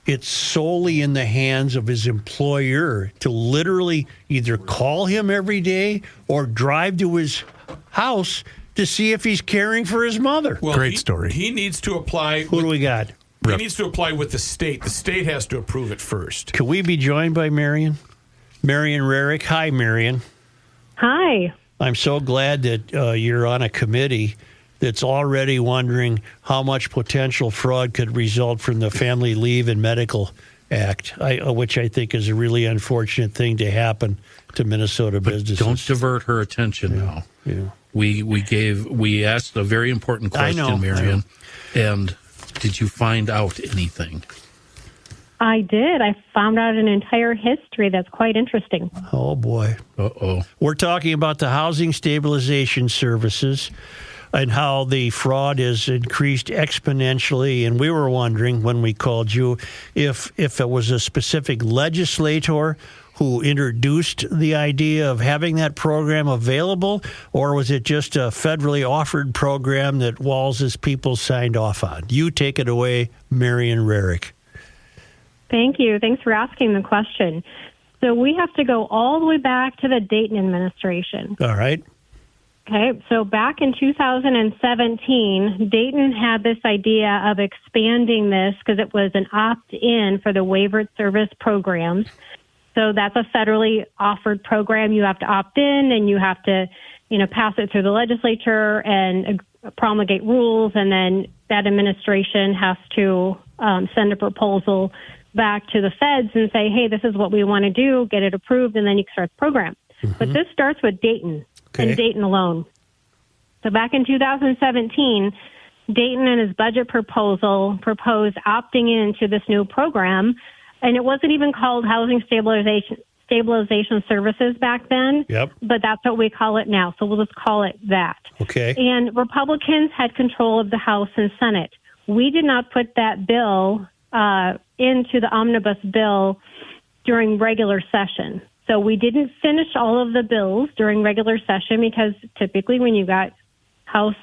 it's solely in the hands of his employer to literally either call him every day or drive to his house to see if he's caring for his mother. Well, Great story. He needs to apply. Who do we got? He needs to apply with the state. The state has to approve it first. Can we be joined by Marion? Marion Rarick. Hi, Marion. Hi. I'm so glad that you're on a committee that's already wondering how much potential fraud could result from the Family Leave and Medical Act, which I think is a really unfortunate thing to happen to Minnesota businesses. Don't divert her attention now. Yeah. We asked a very important question, Marion. And did you find out anything? I did. I found out an entire history that's quite interesting. Oh, boy. Uh-oh. We're talking about the Housing Stabilization Services and how the fraud has increased exponentially. And we were wondering when we called you if it was a specific legislator who introduced the idea of having that program available, or was it just a federally offered program that Walz's people signed off on? You take it away, Marion Rarick. Thank you. Thanks for asking the question. So we have to go all the way back to the Dayton administration. All right. Okay, so back in 2017, Dayton had this idea of expanding this because it was an opt-in for the waivered service programs. So that's a federally offered program. You have to opt in, and you have to, pass it through the legislature and promulgate rules, and then that administration has to send a proposal back to the feds and say, hey, this is what we want to do, get it approved, and then you can start the program. Mm-hmm. But this starts with Dayton and Dayton alone. So back in 2017, Dayton in his budget proposal proposed opting into this new program, and it wasn't even called Housing Stabilization Services back then, but that's what we call it now. So we'll just call it that. Okay. And Republicans had control of the House and Senate. We did not put that bill into the omnibus bill during regular session. So we didn't finish all of the bills during regular session because typically when you got House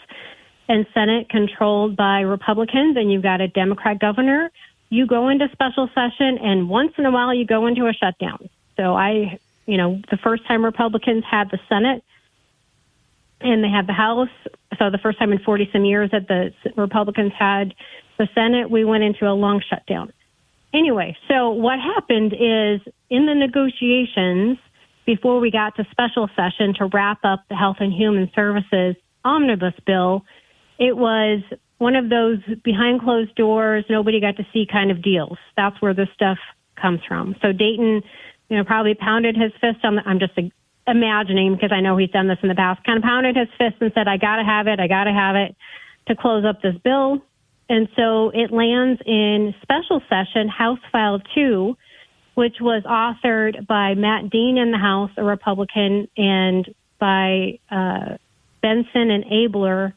and Senate controlled by Republicans and you've got a Democrat governor, you go into special session and once in a while you go into a shutdown. So the first time Republicans had the Senate and they had the House, so the first time in 40 some years that the Republicans had the Senate, we went into a long shutdown. Anyway, so what happened is in the negotiations before we got to special session to wrap up the Health and Human Services omnibus bill, it was one of those behind closed doors, nobody got to see kind of deals. That's where this stuff comes from. So Dayton, probably pounded his fist on I'm just imagining because I know he's done this in the past, kind of pounded his fist and said, I got to have it to close up this bill. And so it lands in special session, House File 2, which was authored by Matt Dean in the House, a Republican, and by Benson and Abler.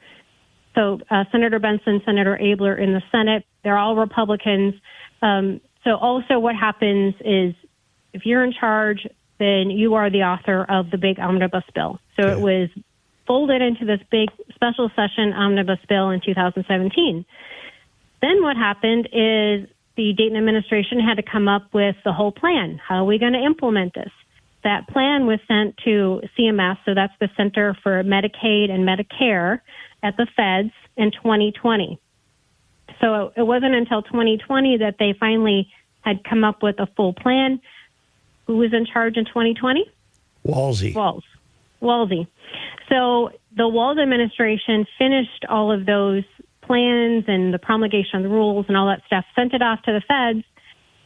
So Senator Benson, Senator Abler in the Senate, they're all Republicans. So also what happens is if you're in charge, then you are the author of the big omnibus bill. So it was folded into this big special session omnibus bill in 2017. Then what happened is the Dayton administration had to come up with the whole plan. How are we going to implement this? That plan was sent to CMS, so that's the Center for Medicaid and Medicare at the feds in 2020. So it wasn't until 2020 that they finally had come up with a full plan. Who was in charge in 2020? Walsey. So the Walz administration finished all of those plans and the promulgation of the rules and all that stuff, sent it off to the feds,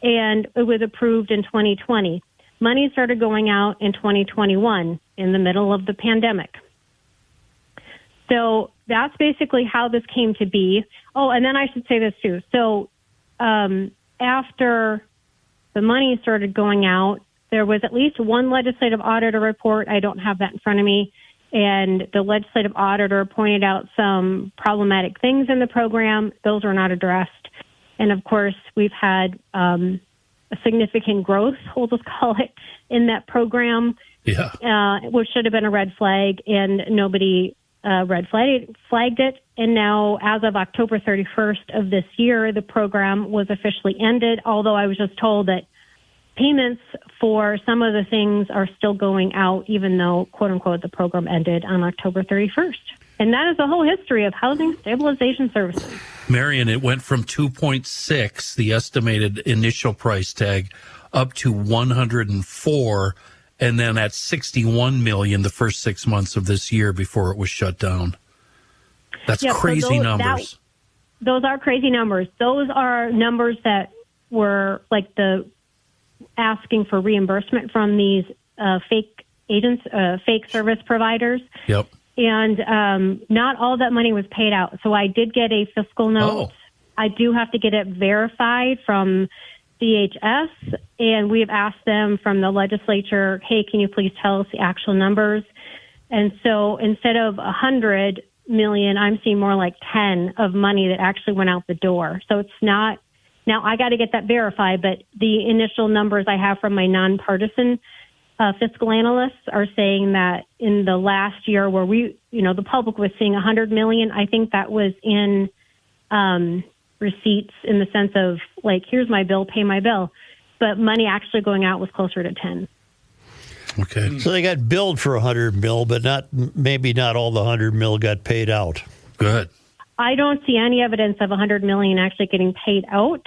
and it was approved in 2020. Money started going out in 2021 in the middle of the pandemic. So that's basically how this came to be. Oh, and then I should say this too. So after the money started going out, there was at least one legislative auditor report. I don't have that in front of me. And the legislative auditor pointed out some problematic things in the program. Those were not addressed. And of course, we've had a significant growth, we'll just call it, in that program, which should have been a red flag, and nobody flagged it. And now, as of October 31st of this year, the program was officially ended, although I was just told that payments for some of the things are still going out, even though, quote unquote, the program ended on October 31st. And that is the whole history of Housing Stabilization Services. Marion, it went from 2.6, the estimated initial price tag, up to 104, and then at 61 million the first 6 months of this year before it was shut down. That's crazy numbers. Those are crazy numbers. Those are numbers that were like the asking for reimbursement from these fake agents, fake service providers. Yep. And not all that money was paid out. So I did get a fiscal note. I do have to get it verified from DHS, and we've asked them from the legislature, hey, can you please tell us the actual numbers? And so instead of 100 million, I'm seeing more like 10 of money that actually went out the door. So it's not. Now, I got to get that verified, but the initial numbers I have from my nonpartisan fiscal analysts are saying that in the last year where the public was seeing 100 million, I think that was in receipts in the sense of like, here's my bill, pay my bill. But money actually going out was closer to 10. Okay. So they got billed for $100 million, but maybe not all the $100 million got paid out. Good. I don't see any evidence of $100 million actually getting paid out.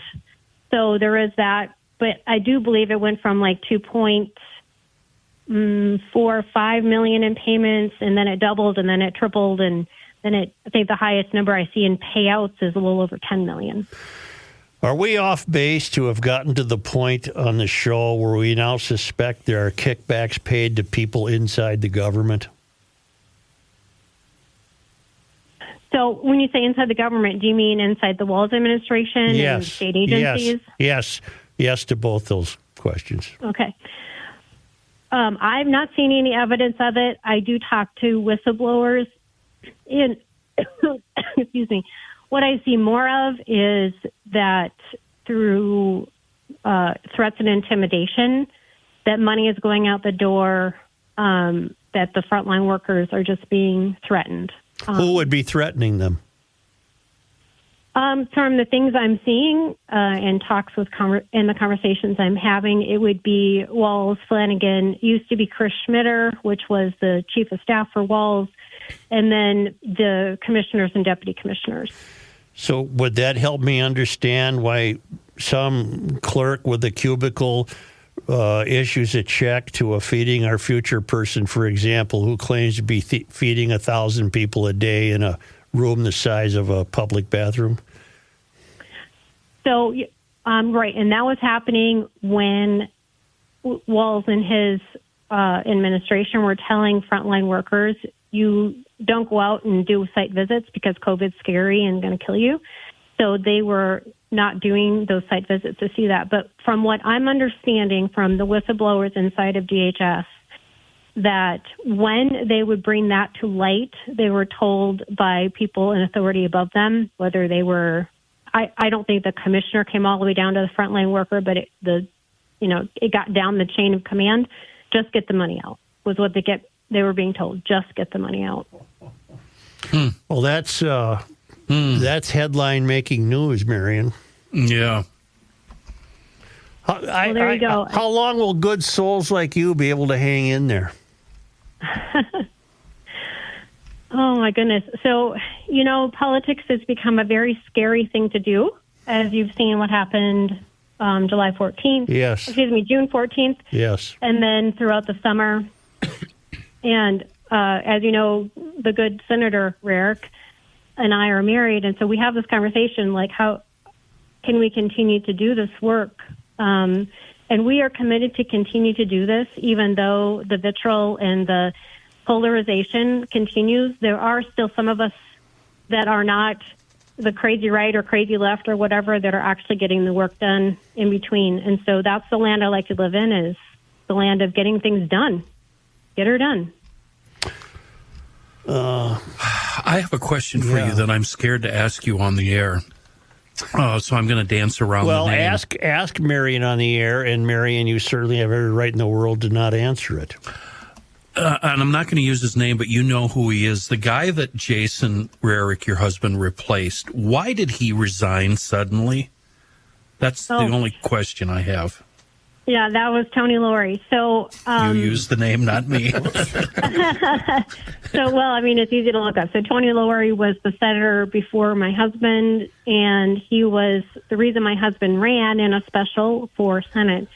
So there is that. But I do believe it went from like 2.45 million in payments, and then it doubled, and then it tripled, and then I think the highest number I see in payouts is a little over 10 million. Are we off base to have gotten to the point on the show where we now suspect there are kickbacks paid to people inside the government? So when you say inside the government, do you mean inside the Walls administration and state agencies? Yes to both those questions. Okay. I've not seen any evidence of it. I do talk to whistleblowers. Excuse me. What I see more of is that through threats and intimidation, that money is going out the door, that the frontline workers are just being threatened. Who would be threatening them? From the things I'm seeing and talks with in the conversations I'm having, it would be Walls, Flanagan, used to be Chris Schmitter, which was the chief of staff for Walls, and then the commissioners and deputy commissioners. So would that help me understand why some clerk with a cubicle issues a check to a Feeding Our Future person, for example, who claims to be feeding 1,000 people a day in a room the size of a public bathroom? So, right, and that was happening when Walls and his administration were telling frontline workers, you don't go out and do site visits because COVID's scary and going to kill you. So they were not doing those site visits to see that. But from what I'm understanding from the whistleblowers inside of DHS, that when they would bring that to light, they were told by people in authority above them, whether they were, I don't think the commissioner came all the way down to the frontline worker, but it got down the chain of command. Just get the money out was what they were being told. Just get the money out. Well, that's headline making news, Marion. Yeah. There you go. How long will good souls like you be able to hang in there? Oh, my goodness. So, politics has become a very scary thing to do, as you've seen what happened July 14th. Yes. Excuse me, June 14th. Yes. And then throughout the summer. And as you know, the good Senator Rarick and I are married, and so we have this conversation, like, how can we continue to do this work? And we are committed to continue to do this, even though the vitriol and the polarization continues. There are still some of us that are not the crazy right or crazy left or whatever that are actually getting the work done in between. And so that's the land I like to live in, is the land of getting things done. Get her done. I have a question for you that I'm scared to ask you on the air. So I'm going to dance around the name. Ask Marion on the air, and Marion, you certainly have every right in the world to not answer it. And I'm not going to use his name, but you know who he is. The guy that Jason Rarick, your husband, replaced. Why did he resign suddenly? That's the only question I have. Yeah, that was Tony Laurie. So you used the name, not me. It's easy to look up. So Tony Laurie was the senator before my husband, and he was the reason my husband ran in a special for Senate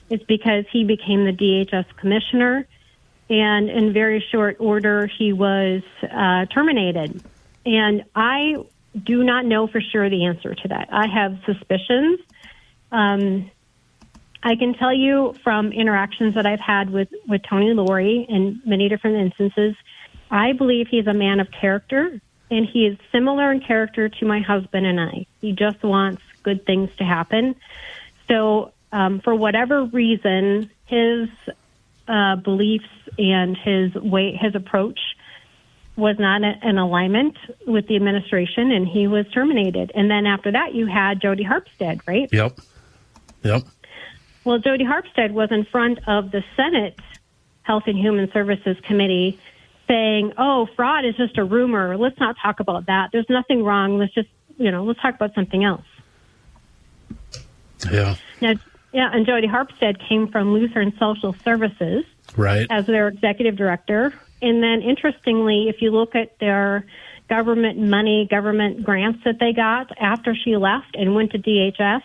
is because he became the DHS commissioner, and in very short order, he was terminated. And I do not know for sure the answer to that. I have suspicions. I can tell you from interactions that I've had with Tony Laurie in many different instances, I believe he's a man of character, and he is similar in character to my husband and I. He just wants good things to happen. So for whatever reason, his beliefs and his approach was not in alignment with the administration, and he was terminated. And then after that, you had Jody Harpstead, right? Yep. Well, Jody Harpstead was in front of the Senate Health and Human Services Committee saying, fraud is just a rumor. Let's not talk about that. There's nothing wrong. Let's just, let's talk about something else. Yeah. Now, and Jody Harpstead came from Lutheran Social Services. as their executive director. And then, interestingly, if you look at their government money, government grants that they got after she left and went to DHS,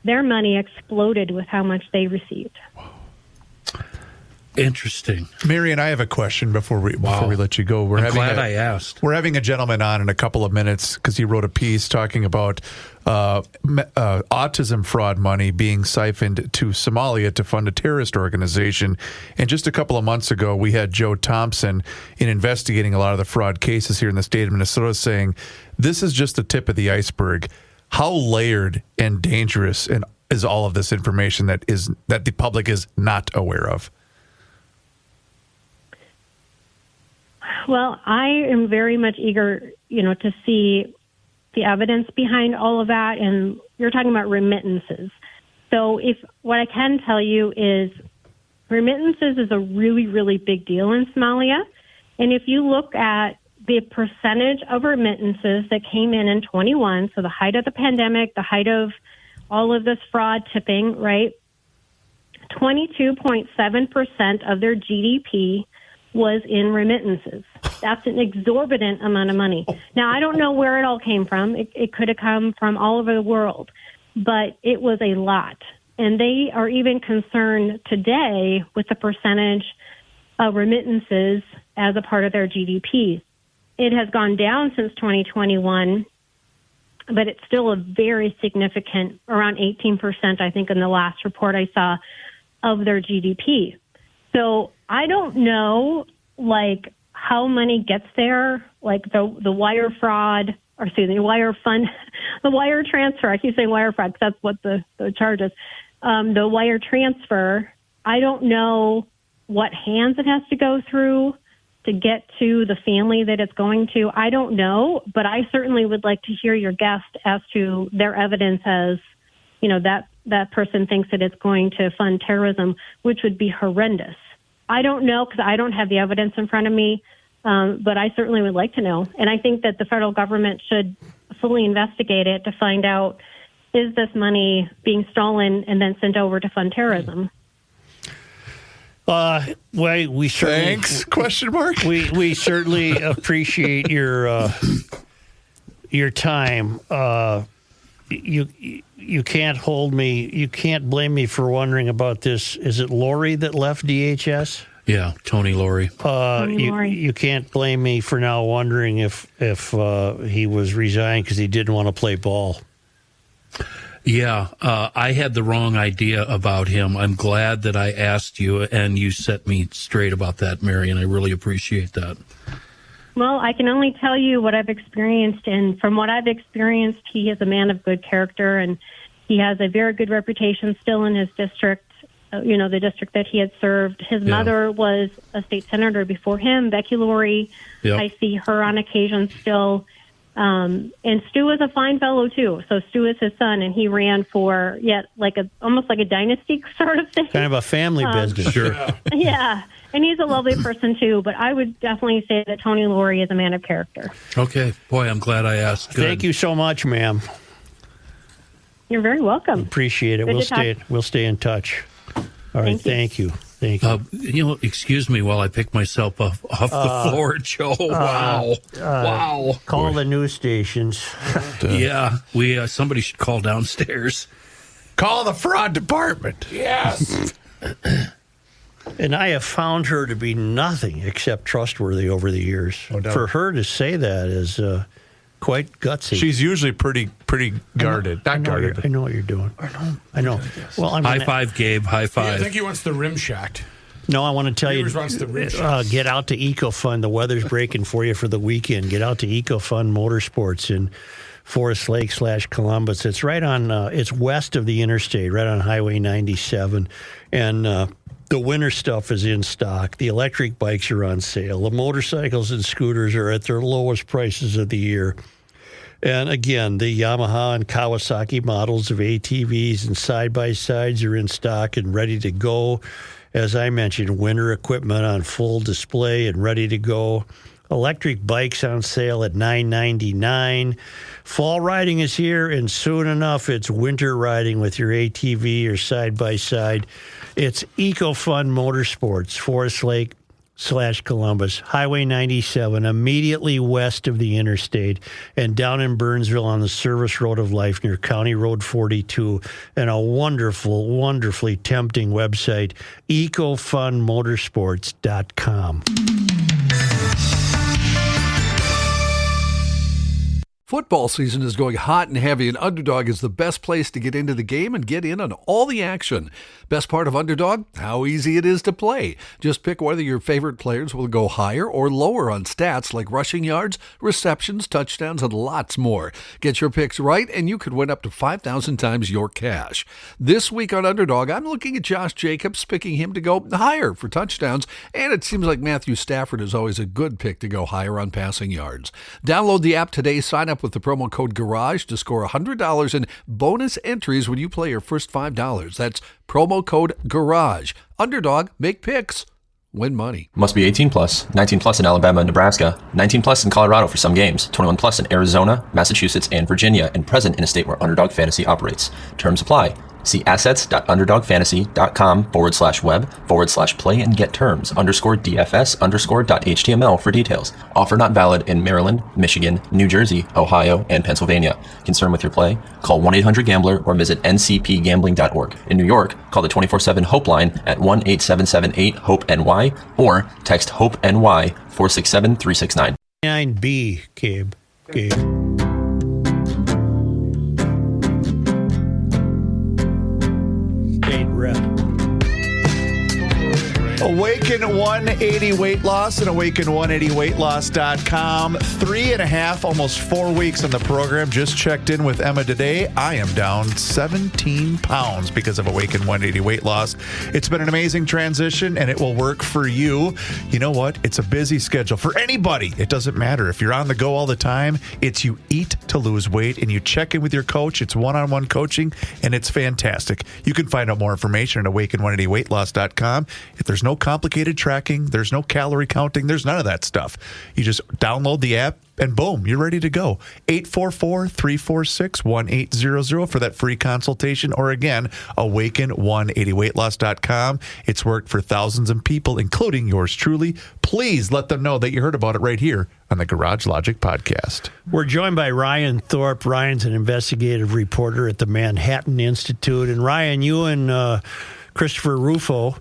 their money exploded with how much they received. Interesting. Marion, I have a question before we let you go. I'm glad I asked. We're having a gentleman on in a couple of minutes because he wrote a piece talking about autism fraud money being siphoned to Somalia to fund a terrorist organization. And just a couple of months ago, we had Joe Thompson in investigating a lot of the fraud cases here in the state of Minnesota saying this is just the tip of the iceberg. How layered and dangerous is all of this information that the public is not aware of? Well, I am very much eager, to see the evidence behind all of that. And you're talking about remittances. So what I can tell you is remittances is a really, really big deal in Somalia. And if you look at the percentage of remittances that came in 21, so the height of the pandemic, the height of all of this fraud tipping, right? 22.7% of their GDP was in remittances. That's an exorbitant amount of money. Now, I don't know where it all came from. It could have come from all over the world, but it was a lot. And they are even concerned today with the percentage of remittances as a part of their GDP. It has gone down since 2021, but it's still a very significant, around 18%, I think, in the last report I saw, of their GDP. So I don't know, how money gets there, the wire fraud, the wire fund, the wire transfer. I keep saying wire fraud because that's what the charge is. The wire transfer, I don't know what hands it has to go through to get to the family that it's going to. I don't know, but I certainly would like to hear your guest as to their evidence as, that person thinks that it's going to fund terrorism, which would be horrendous. I don't know because I don't have the evidence in front of me, but I certainly would like to know. And I think that the federal government should fully investigate it to find out, is this money being stolen and then sent over to fund terrorism? We certainly, thanks? Question mark. We certainly appreciate your time. You can't hold me. You can't blame me for wondering about this. Is it Lori that left DHS? Yeah, Tony Lori. You can't blame me for now wondering if he was resigned because he didn't want to play ball. Yeah, I had the wrong idea about him. I'm glad that I asked you and you set me straight about that, Marion. I really appreciate that. Well, I can only tell you what I've experienced, and from what I've experienced, he is a man of good character, and he has a very good reputation still in his district, the district that he had served. His mother was a state senator before him, Becky Laurie. Yep. I see her on occasion still. And Stu is a fine fellow, too. So Stu is his son, and he ran for almost like a dynasty sort of thing. Kind of a family business. Sure. Yeah. And he's a lovely person, too. But I would definitely say that Tony Laurie is a man of character. Okay. Boy, I'm glad I asked. Good. Thank you so much, ma'am. You're very welcome. Appreciate it. We'll stay in touch. All right. Thank you. Excuse me while I pick myself off the floor, Joe. Wow. Call the news stations. Yeah. Somebody should call downstairs. Call the fraud department. Yes. And I have found her to be nothing except trustworthy over the years. For her to say that is quite gutsy. She's usually pretty guarded. I know what you're doing. I know. Well, high five, Gabe. High five. Yeah, I think he wants the rim shot. No, I want to tell you, wants the rim shot. Get out to EcoFun. The weather's breaking for you for the weekend. Get out to EcoFun Motorsports in Forest Lake / Columbus. It's right on. It's west of the interstate, right on Highway 97, and the winter stuff is in stock. The electric bikes are on sale. The motorcycles and scooters are at their lowest prices of the year. And again, the Yamaha and Kawasaki models of ATVs and side-by-sides are in stock and ready to go. As I mentioned, winter equipment on full display and ready to go. Electric bikes on sale at $9.99. Fall riding is here, and soon enough, it's winter riding with your ATV or side-by-side. It's EcoFun Motorsports, Forest Lake / Columbus, Highway 97, immediately west of the interstate, and down in Burnsville on the Service Road of Life near County Road 42, and a wonderful, wonderfully tempting website, ecofunmotorsports.com. Football season is going hot and heavy, and Underdog is the best place to get into the game and get in on all the action. Best part of Underdog? How easy it is to play. Just pick whether your favorite players will go higher or lower on stats like rushing yards, receptions, touchdowns, and lots more. Get your picks right, and you could win up to 5,000 times your cash. This week on Underdog, I'm looking at Josh Jacobs, picking him to go higher for touchdowns, and it seems like Matthew Stafford is always a good pick to go higher on passing yards. Download the app today, sign up with the promo code GARAGE to score $100 in bonus entries when you play your first $5. That's promo code GARAGE. Underdog, make picks, win money. Must be 18 plus, 19 plus in Alabama and Nebraska, 19 plus in Colorado for some games, 21 plus in Arizona, Massachusetts, and Virginia, and present in a state where Underdog Fantasy operates. Terms apply. See assets.underdogfantasy.com/web/play and get terms _DFS_.html for details. Offer not valid in Maryland, Michigan, New Jersey, Ohio, and Pennsylvania. Concerned with your play? Call 1-800-GAMBLER or visit ncpgambling.org. In New York, call the 24/7 Hope line at 1-8778-HOPE-NY or text HOPE-NY 467-369. 9B, Gabe. Awaken 180 Weight Loss and Awaken180weightloss.com. 3.5, almost 4 weeks on the program. Just checked in with Emma today. I am down 17 pounds because of Awaken 180 Weight Loss. It's been an amazing transition, and it will work for you. You know what? It's a busy schedule for anybody. It doesn't matter. If you're on the go all the time, it's you eat to lose weight, and you check in with your coach. It's one-on-one coaching, and it's fantastic. You can find out more information at Awaken180weightloss.com. If there's no complicated tracking, there's no calorie counting, there's none of that stuff. You just download the app and boom, you're ready to go. 844-346-1800 for that free consultation, or again, Awaken180weightloss.com. It's worked for thousands of people, including yours truly. Please let them know that you heard about it right here on the Garage Logic podcast. We're joined by Ryan Thorpe. Ryan's an investigative reporter at the Manhattan Institute. And Ryan, you and Christopher Rufo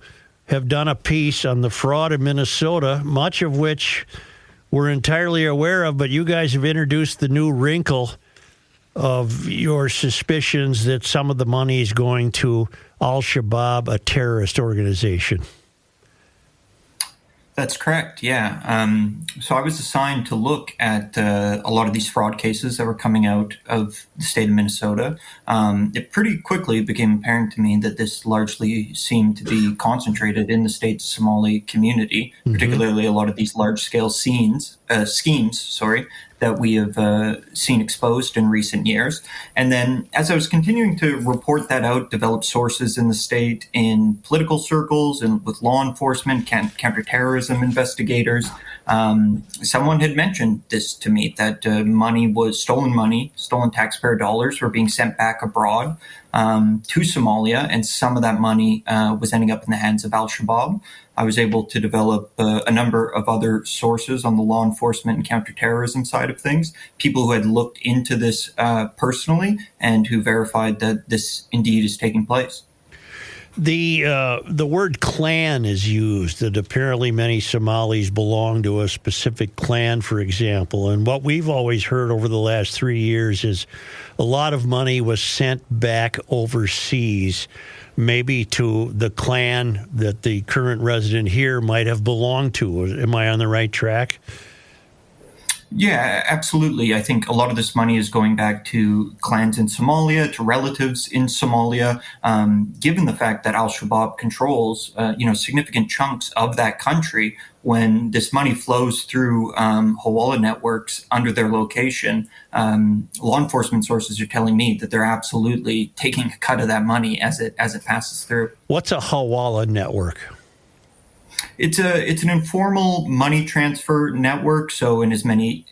have done a piece on the fraud in Minnesota, much of which we're entirely aware of, but you guys have introduced the new wrinkle of your suspicions that some of the money is going to Al-Shabaab, a terrorist organization. That's correct, yeah. So I was assigned to look at a lot of these fraud cases that were coming out of the state of Minnesota. It pretty quickly became apparent to me that this largely seemed to be concentrated in the state's Somali community, particularly a lot of these large-scale schemes, that we have seen exposed in recent years. And then as I was continuing to report that out, develop sources in the state, in political circles, and with law enforcement, counterterrorism investigators, someone had mentioned this to me, that stolen taxpayer dollars were being sent back abroad to Somalia, and some of that money was ending up in the hands of Al-Shabaab. I was able to develop a number of other sources on the law enforcement and counterterrorism side of things, people who had looked into this personally and who verified that this indeed is taking place. The word clan is used, that apparently many Somalis belong to a specific clan, for example. And what we've always heard over the last 3 years is a lot of money was sent back overseas, maybe to the clan that the current resident here might have belonged to. Am I on the right track? Yeah, absolutely. I think a lot of this money is going back to clans in Somalia, to relatives in Somalia, given the fact that Al-Shabaab controls, significant chunks of that country. When this money flows through Hawala networks under their location, law enforcement sources are telling me that they're absolutely taking a cut of that money as it passes through. What's a Hawala network? It's an informal money transfer network. So in many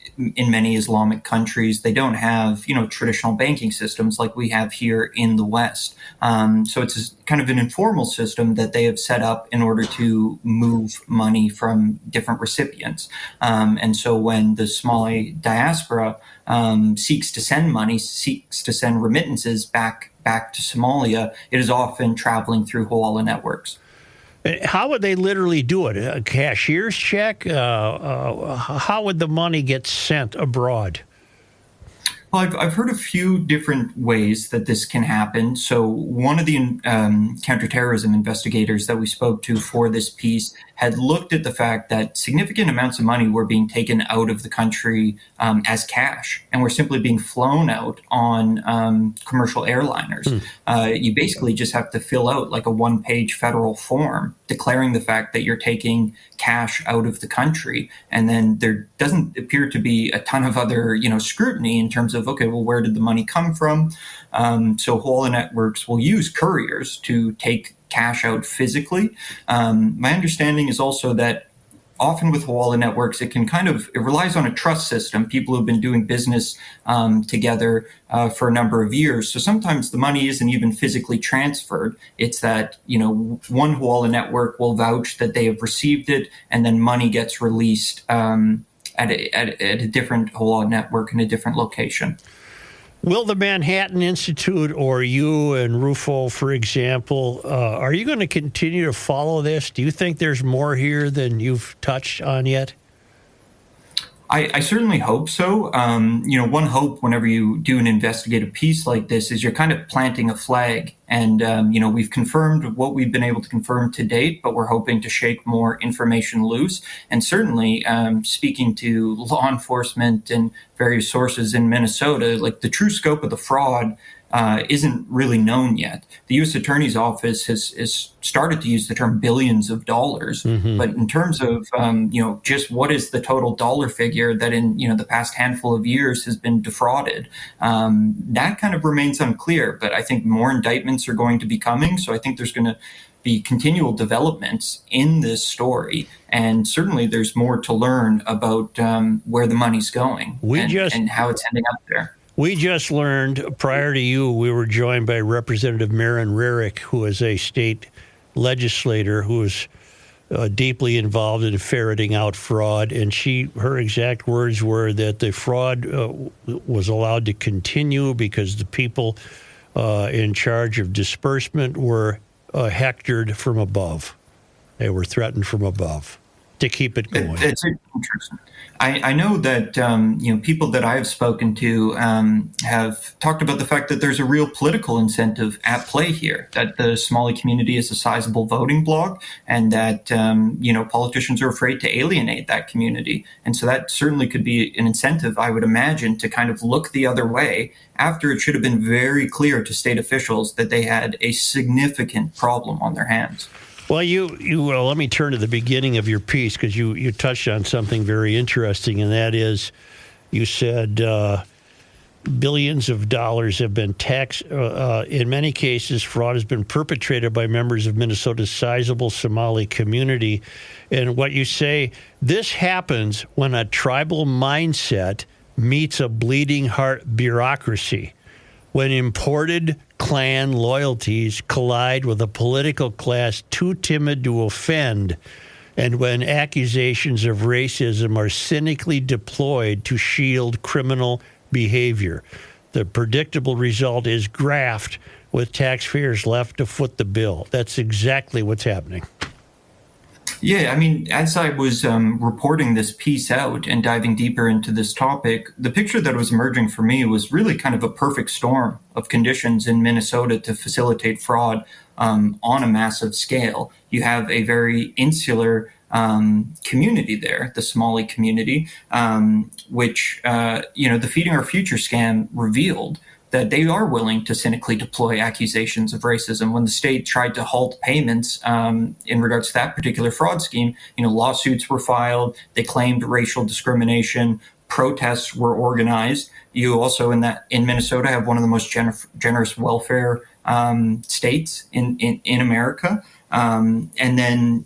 Islamic countries, they don't have traditional banking systems like we have here in the West. So it's kind of an informal system that they have set up in order to move money from different recipients. And so when the Somali diaspora seeks to send remittances back to Somalia, it is often traveling through Hawala networks. How would they literally do it? A cashier's check? How would the money get sent abroad? Well, I've heard a few different ways that this can happen. So one of the counterterrorism investigators that we spoke to for this piece had looked at the fact that significant amounts of money were being taken out of the country as cash and were simply being flown out on commercial airliners. You basically just have to fill out like a one-page federal form declaring the fact that you're taking cash out of the country. And then there doesn't appear to be a ton of other, scrutiny in terms of, okay, well, where did the money come from? So Hawala networks will use couriers to take cash out physically. My understanding is also that often with Hawala networks, it relies on a trust system, people who've been doing business together for a number of years. So sometimes the money isn't even physically transferred. It's that, one Hawala network will vouch that they have received it, and then money gets released at a different Hawala network in a different location. Will the Manhattan Institute or you and Rufo, for example, are you going to continue to follow this? Do you think there's more here than you've touched on yet? I certainly hope so. One hope whenever you do an investigative piece like this is you're kind of planting a flag. And, we've confirmed what we've been able to confirm to date, but we're hoping to shake more information loose. And certainly speaking to law enforcement and various sources in Minnesota, like the true scope of the fraud isn't really known yet. The U.S. Attorney's Office has started to use the term billions of dollars, but in terms of just what is the total dollar figure that in the past handful of years has been defrauded, that kind of remains unclear. But I think more indictments are going to be coming, so I think there's going to be continual developments in this story, and certainly there's more to learn about where the money's going and how it's ending up there. We just learned, prior to you, we were joined by Representative Marion Rarick, who is a state legislator who is deeply involved in ferreting out fraud. And her exact words were that the fraud was allowed to continue because the people in charge of disbursement were hectored from above. They were threatened from above to keep it going. It's interesting. I know that people that I've spoken to have talked about the fact that there's a real political incentive at play here, that the Somali community is a sizable voting bloc, and that politicians are afraid to alienate that community. And so that certainly could be an incentive, I would imagine, to kind of look the other way after it should have been very clear to state officials that they had a significant problem on their hands. Well, let me turn to the beginning of your piece, because you touched on something very interesting, and that is you said billions of dollars have been taxed. In many cases, fraud has been perpetrated by members of Minnesota's sizable Somali community. And what you say, this happens when a tribal mindset meets a bleeding heart bureaucracy. When imported clan loyalties collide with a political class too timid to offend, and when accusations of racism are cynically deployed to shield criminal behavior. The predictable result is graft with taxpayers left to foot the bill. That's exactly what's happening. Yeah, I mean, as I was reporting this piece out and diving deeper into this topic, the picture that was emerging for me was really kind of a perfect storm of conditions in Minnesota to facilitate fraud on a massive scale. You have a very insular community there, the Somali community, which, the Feeding Our Future scam revealed that they are willing to cynically deploy accusations of racism. When the state tried to halt payments in regards to that particular fraud scheme, lawsuits were filed. They claimed racial discrimination. Protests were organized. You also in Minnesota have one of the most generous welfare states in America. And then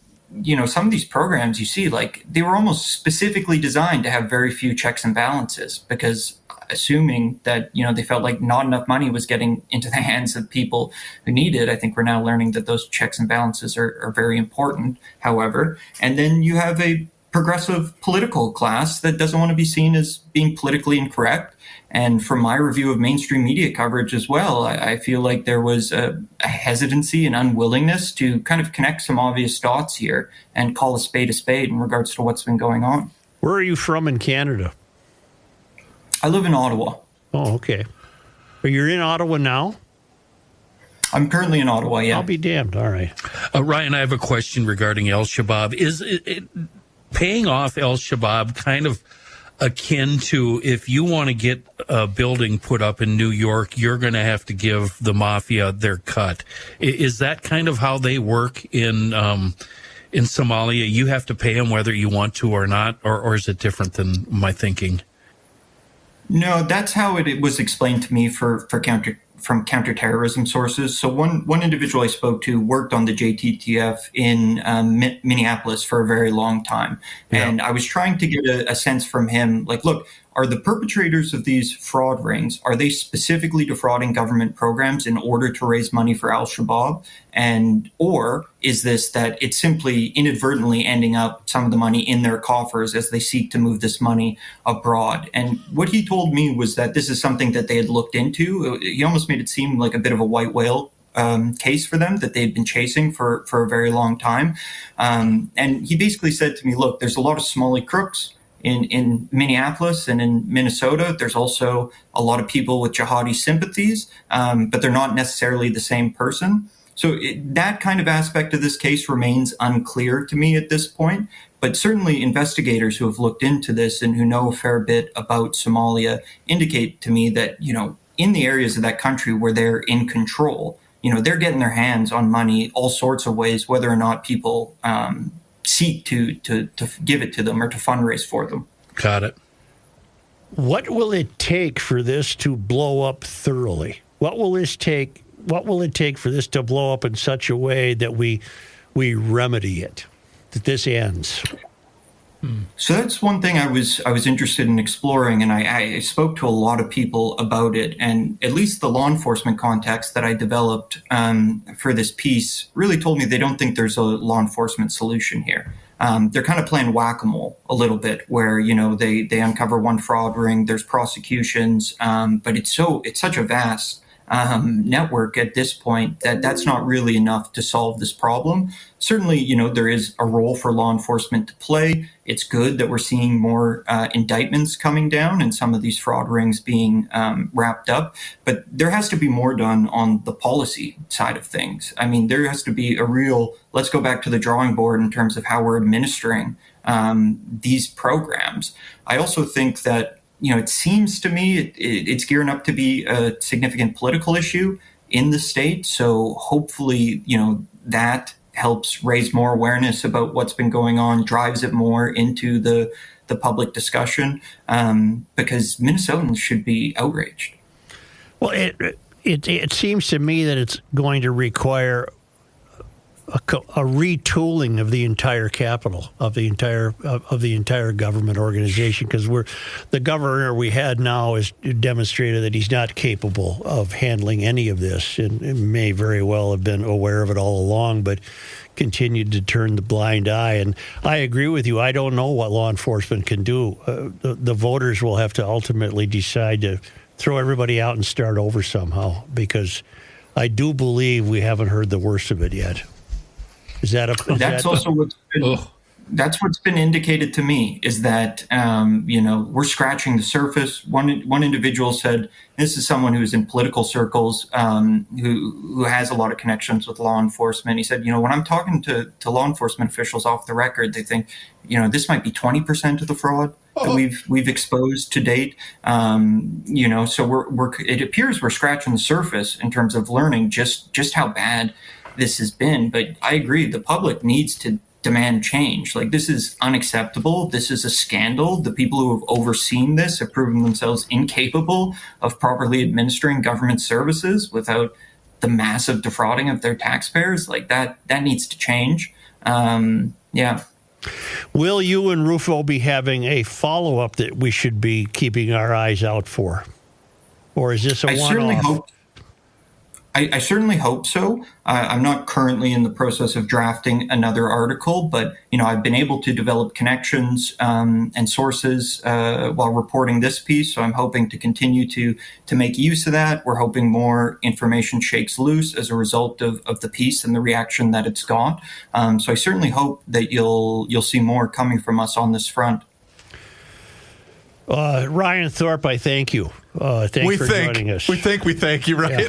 some of these programs you see, like, they were almost specifically designed to have very few checks and balances, because assuming that, they felt like not enough money was getting into the hands of people who need it. I think we're now learning that those checks and balances are very important, however. And then you have a progressive political class that doesn't want to be seen as being politically incorrect. And from my review of mainstream media coverage as well, I feel like there was a hesitancy and unwillingness to kind of connect some obvious dots here and call a spade in regards to what's been going on. Where are you from in Canada? I live in Ottawa. Oh, okay. Are you in Ottawa now? I'm currently in Ottawa, yeah. I'll be damned. All right. Ryan, I have a question regarding Al-Shabaab. Is it paying off Al-Shabaab kind of akin to, if you want to get a building put up in New York, you're going to have to give the mafia their cut? Is that kind of how they work in Somalia? You have to pay them whether you want to or not, or is it different than my thinking? No, that's how it was explained to me from counterterrorism sources. So one individual I spoke to worked on the JTTF in Minneapolis for a very long time. Yeah. And I was trying to get a sense from him, like, look, are the perpetrators of these fraud rings, are they specifically defrauding government programs in order to raise money for Al-Shabaab? Or is this that it's simply inadvertently ending up some of the money in their coffers as they seek to move this money abroad? And what he told me was that this is something that they had looked into. He almost made it seem like a bit of a white whale case for them that they'd been chasing for a very long time. And he basically said to me, look, there's a lot of Somali crooks in Minneapolis and in Minnesota. There's also a lot of people with jihadi sympathies, but they're not necessarily the same person. So that kind of aspect of this case remains unclear to me at this point. But certainly investigators who have looked into this and who know a fair bit about Somalia indicate to me that, in the areas of that country where they're in control, they're getting their hands on money all sorts of ways, whether or not people seek to give it to them or to fundraise for them. Got it. What will it take for this to blow up thoroughly? What will it take for this to blow up in such a way that we remedy it, that this ends? So that's one thing I was interested in exploring, and I spoke to a lot of people about it. And at least the law enforcement context that I developed for this piece really told me they don't think there's a law enforcement solution here. They're kind of playing whack-a-mole a little bit, where they uncover one fraud ring, there's prosecutions, but it's such a vast network at this point that's not really enough to solve this problem. Certainly, there is a role for law enforcement to play. It's good that we're seeing more indictments coming down and some of these fraud rings being wrapped up. But there has to be more done on the policy side of things. I mean, there has to be a real, let's go back to the drawing board in terms of how we're administering these programs. I also think that it seems to me it's gearing up to be a significant political issue in the state. So hopefully, that helps raise more awareness about what's been going on, drives it more into the public discussion, because Minnesotans should be outraged. Well, it seems to me that it's going to require a retooling of the entire capital, of the entire government organization, because the governor we had now has demonstrated that he's not capable of handling any of this, and may very well have been aware of it all along, but continued to turn the blind eye. And I agree with you. I don't know what law enforcement can do. The voters will have to ultimately decide to throw everybody out and start over somehow, because I do believe we haven't heard the worst of it yet. That's what's been indicated to me, is that we're scratching the surface. One individual said, this is someone who's in political circles, who has a lot of connections with law enforcement. He said, when I'm talking to law enforcement officials off the record, they think, this might be 20% of the fraud that we've exposed to date. So it appears we're scratching the surface in terms of learning just how bad this has been. But I agree, the public needs to demand change. Like, this is unacceptable. This is a scandal. The people who have overseen this have proven themselves incapable of properly administering government services without the massive defrauding of their taxpayers. Like, that needs to change. Yeah. Will you and Rufo be having a follow-up that we should be keeping our eyes out for? Or is this a one-off? I certainly hope so. I'm not currently in the process of drafting another article, but I've been able to develop connections and sources while reporting this piece. So I'm hoping to continue to make use of that. We're hoping more information shakes loose as a result of the piece and the reaction that it's got. So I certainly hope that you'll see more coming from us on this front. Ryan Thorpe, I thank you. Thanks for joining us. We thank you, Ryan.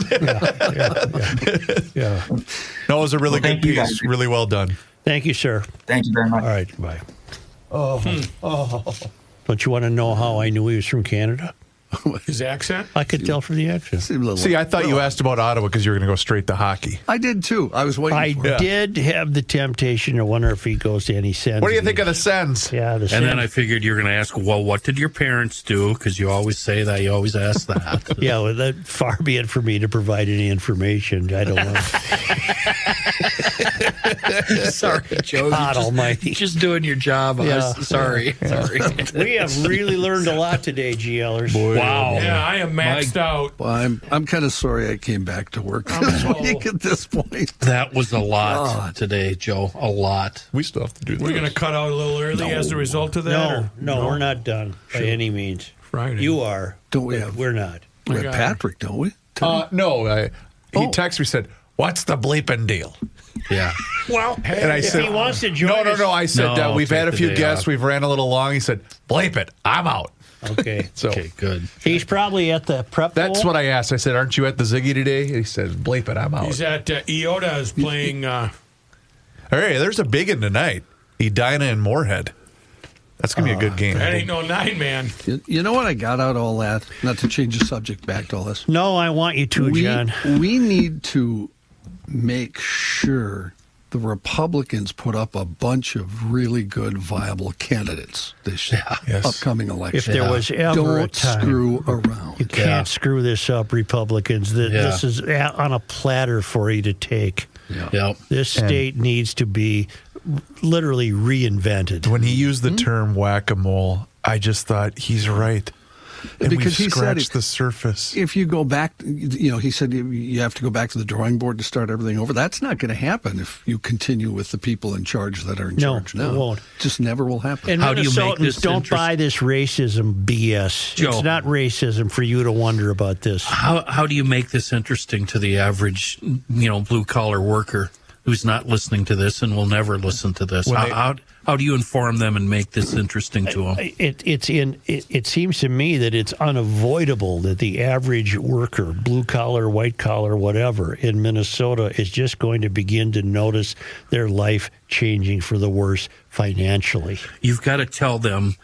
Yeah. No, it was a really good piece. Really well done. Thank you, sir. Thank you very much. All right, bye. Don't you want to know how I knew he was from Canada? His accent? I could tell from the accent. See, I thought you asked about Ottawa because you were going to go straight to hockey. I did too. I was waiting for it. I did have the temptation to wonder if he goes to any Sens. What do you think of the Sens? Yeah, the Sens. And then I figured you were going to ask, well, what did your parents do? Because you always say that. You always ask that. Yeah, well, that far be it for me to provide any information. I don't know. Sorry, Joe. God almighty. Just doing your job. Sorry. We have really learned a lot today, GLers. Boy, wow. Yeah, I am maxed out. Well, I'm kind of sorry I came back to work this week at this point. That was a lot today, Joe. A lot. We still have to do that. We're going to cut out a little early as a result of that? No, we're not done by any means. Friday. You are. Don't we have? We're not. We have Patrick, don't we? No. He texted me, said, "What's the bleeping deal?" Yeah. Well, and I said, if he wants to join us. No. I said, we've had a few guests. We've ran a little long. He said, "Bleep it. I'm out." Okay. Okay, good. He's probably at the prep bowl? That's what I asked. I said, "Aren't you at the Ziggy today?" He said, "Bleep it. I'm out." He's at Iota is playing. Hey, there's a big one tonight. Edina and Moorhead. That's going to be a good game. That ain't no 9-man. You know what I got out of all that? Not to change the subject back to all this. No, I want you to, John. We need to make sure the Republicans put up a bunch of really good, viable candidates this upcoming election. If there was ever a time, screw around. You can't screw this up, Republicans. This is on a platter for you to take. Yeah. This state needs to be literally reinvented. When he used the term whack-a-mole, I just thought he's right. And because we've he scratched said the surface. If you go back, he said you have to go back to the drawing board to start everything over. That's not going to happen if you continue with the people in charge that are in charge now. No, it won't. Just never will happen. And how do you make this don't buy this racism BS. Joe, it's not racism for you to wonder about this. How do you make this interesting to the average, blue-collar worker who's not listening to this and will never listen to this? How do you inform them and make this interesting to them? It seems to me that it's unavoidable that the average worker, blue collar, white collar, whatever, in Minnesota is just going to begin to notice their life changing for the worse financially. You've got to tell them,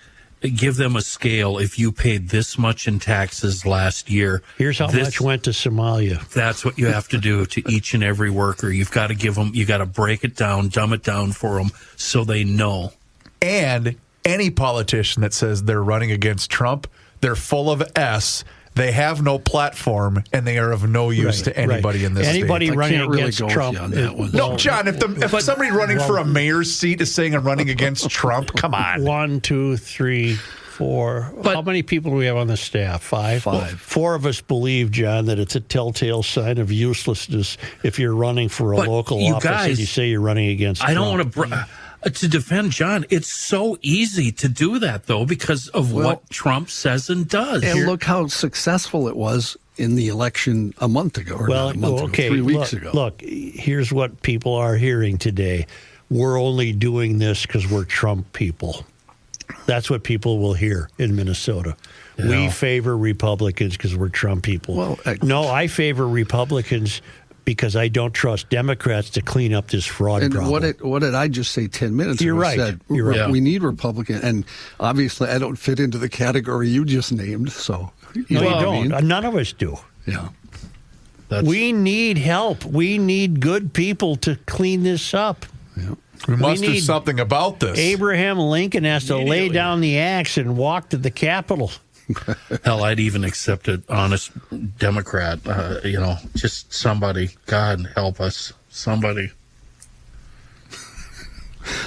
give them a scale. If you paid this much in taxes last year, here's how much went to Somalia. That's what you have to do to each and every worker. You've got to give them, you got to break it down, dumb it down for them so they know. And any politician that says they're running against Trump, they're full of S. They have no platform, and they are of no use to anybody in this Anybody state. running against Trump. No, John, if somebody running for a mayor's seat is saying I'm running against Trump, come on. 1, 2, 3, 4. How many people do we have on the staff? 5? 4 of us believe, John, that it's a telltale sign of uselessness if you're running for a local office and you say you're running against Trump. I don't want to defend John. It's so easy to do that, though, because of what Trump says and does. And look how successful it was in the election a month ago, or not a month ago, 3 weeks ago. Look, here's what people are hearing today. We're only doing this because we're Trump people. That's what people will hear in Minnesota. Yeah. We favor Republicans because we're Trump people. Well, no, I favor Republicans because I don't trust Democrats to clean up this fraud problem. What did I just say 10 minutes You're ago? right. Said, You're right. We need Republicans. And obviously, I don't fit into the category you just named. So No, you don't. None of us do. Yeah. We need help. We need good people to clean this up. Yeah. We must do something about this. Abraham Lincoln has to lay down the axe and walk to the Capitol. Hell, I'd even accept an honest Democrat, just somebody. God help us. Somebody.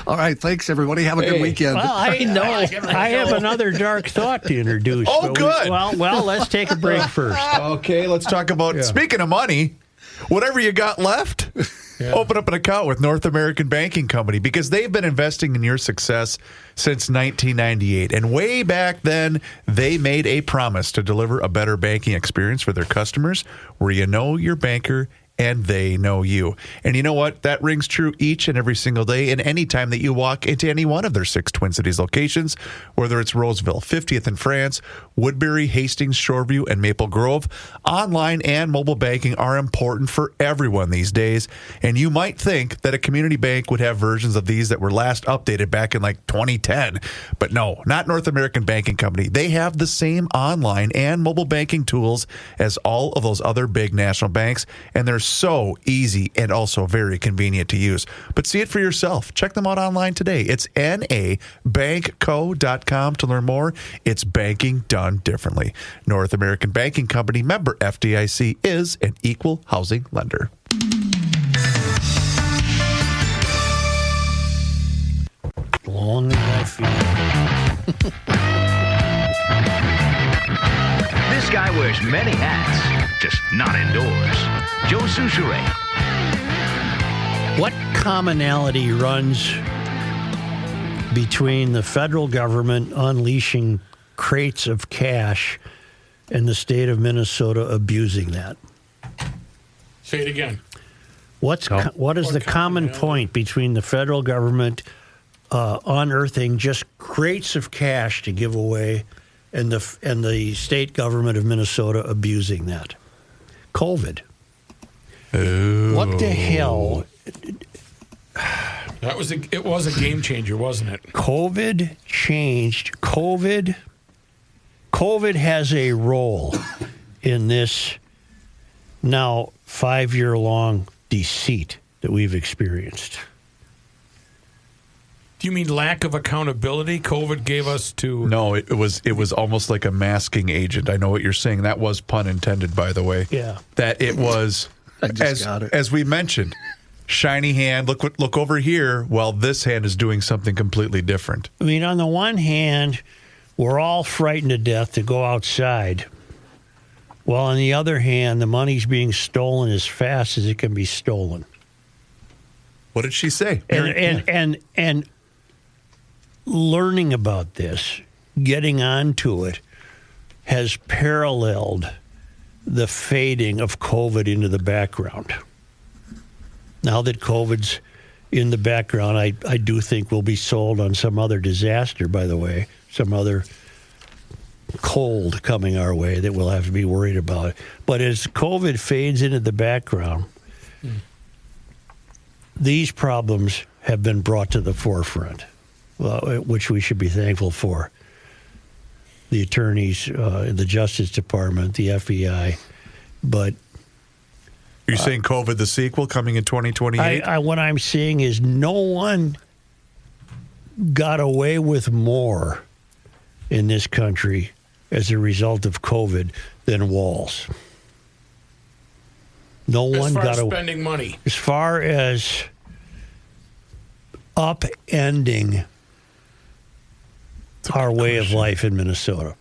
All right, thanks, everybody. Have a good weekend. Well, I have another dark thought to introduce. Oh, good. Well, let's take a break first. Okay, let's talk about, speaking of money, whatever you got left, open up an account with North American Banking Company because they've been investing in your success since 1998. And way back then, they made a promise to deliver a better banking experience for their customers where you know your banker and they know you. And you know what? That rings true each and every single day and any time that you walk into any one of their 6 Twin Cities locations, whether it's Roseville, 50th in France, Woodbury, Hastings, Shoreview, and Maple Grove. Online and mobile banking are important for everyone these days. And you might think that a community bank would have versions of these that were last updated back in like 2010. But no, not North American Banking Company. They have the same online and mobile banking tools as all of those other big national banks. And they're so easy and also very convenient to use. But see it for yourself. Check them out online today. It's nabankco.com to learn more. It's banking done differently. North American Banking Company, member FDIC, is an equal housing lender. Long as I feel. This guy wears many hats, just not indoors. Joe Souchere. What commonality runs between the federal government unleashing crates of cash and the state of Minnesota abusing that? Say it again. What is the common point between the federal government unearthing just crates of cash to give away and the state government of Minnesota abusing that? COVID. Oh. What the hell? It was a game changer, wasn't it? COVID changed. COVID has a role in this now 5-year-long deceit that we've experienced. Do you mean lack of accountability? COVID gave us to... No, it was almost like a masking agent. I know what you're saying. That was pun intended, by the way. Yeah. That it was, as we mentioned, shiny hand, look over here, while this hand is doing something completely different. I mean, on the one hand, we're all frightened to death to go outside. While on the other hand, the money's being stolen as fast as it can be stolen. What did she say? And learning about this, getting onto it, has paralleled the fading of COVID into the background. Now that COVID's in the background, I do think we'll be sold on some other disaster, by the way, some other cold coming our way that we'll have to be worried about. But as COVID fades into the background, these problems have been brought to the forefront, which we should be thankful for. The attorneys, the Justice Department, the FBI, but... You're saying COVID, the sequel, coming in 2028? What I'm saying is no one got away with more in this country as a result of COVID than Walls. No one got away. Spending money. As far as upending our way of life in Minnesota,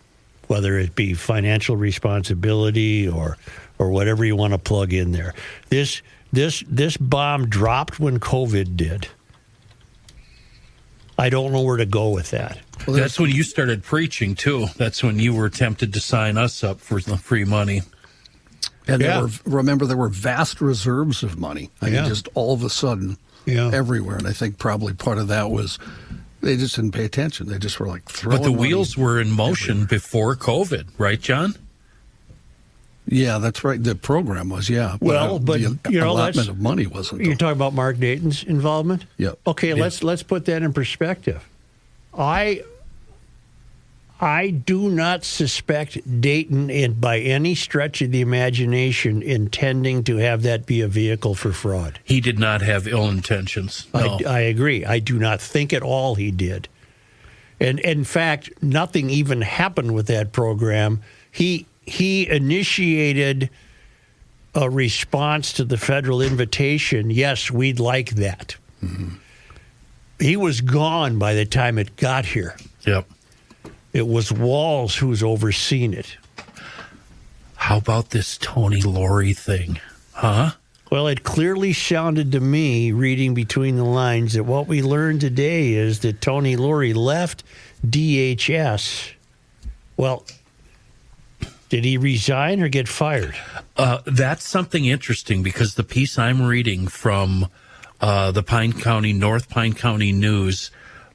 whether it be financial responsibility or whatever you want to plug in there. This bomb dropped when COVID did. I don't know where to go with that. Well, that's when you started preaching, too. That's when you were tempted to sign us up for the free money. And remember, there were vast reserves of money. I mean, just all of a sudden, everywhere. And I think probably part of that was they just didn't pay attention. They just were like throwing But the money wheels were in motion before COVID, right, John? Yeah, that's right. The program was, Well, but the allotment of money wasn't. You're talking about Mark Dayton's involvement? Yep. Okay, let's put that in perspective. I do not suspect Dayton, by any stretch of the imagination, intending to have that be a vehicle for fraud. He did not have ill intentions. No. I agree. I do not think at all he did. And in fact, nothing even happened with that program. He initiated a response to the federal invitation. Yes, we'd like that. Mm-hmm. he was gone by the time it got here. Yep. It was Walls who's overseen it. How about this Tony Laurie thing? Huh? Well, it clearly sounded to me, reading between the lines, that what we learned today is that Tony Laurie left DHS. Well, did he resign or get fired? That's something interesting because the piece I'm reading from the North Pine County News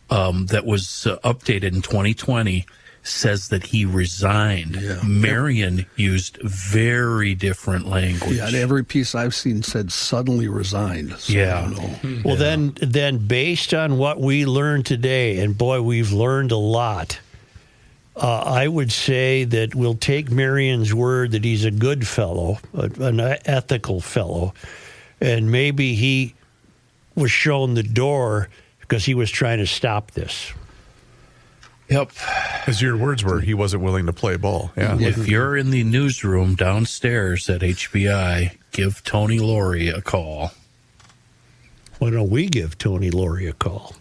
that was updated in 2020 says that he resigned. Yeah. Marion used very different language. Yeah, and every piece I've seen said suddenly resigned. So Yeah. I don't know. Well, then based on what we learned today, and boy, we've learned a lot, I would say that we'll take Marion's word that he's a good fellow, an ethical fellow, and maybe he was shown the door because he was trying to stop this. Yep. As your words were, he wasn't willing to play ball. Yeah. If you're in the newsroom downstairs at HBI, give Tony Laurie a call. Why don't we give Tony Laurie a call?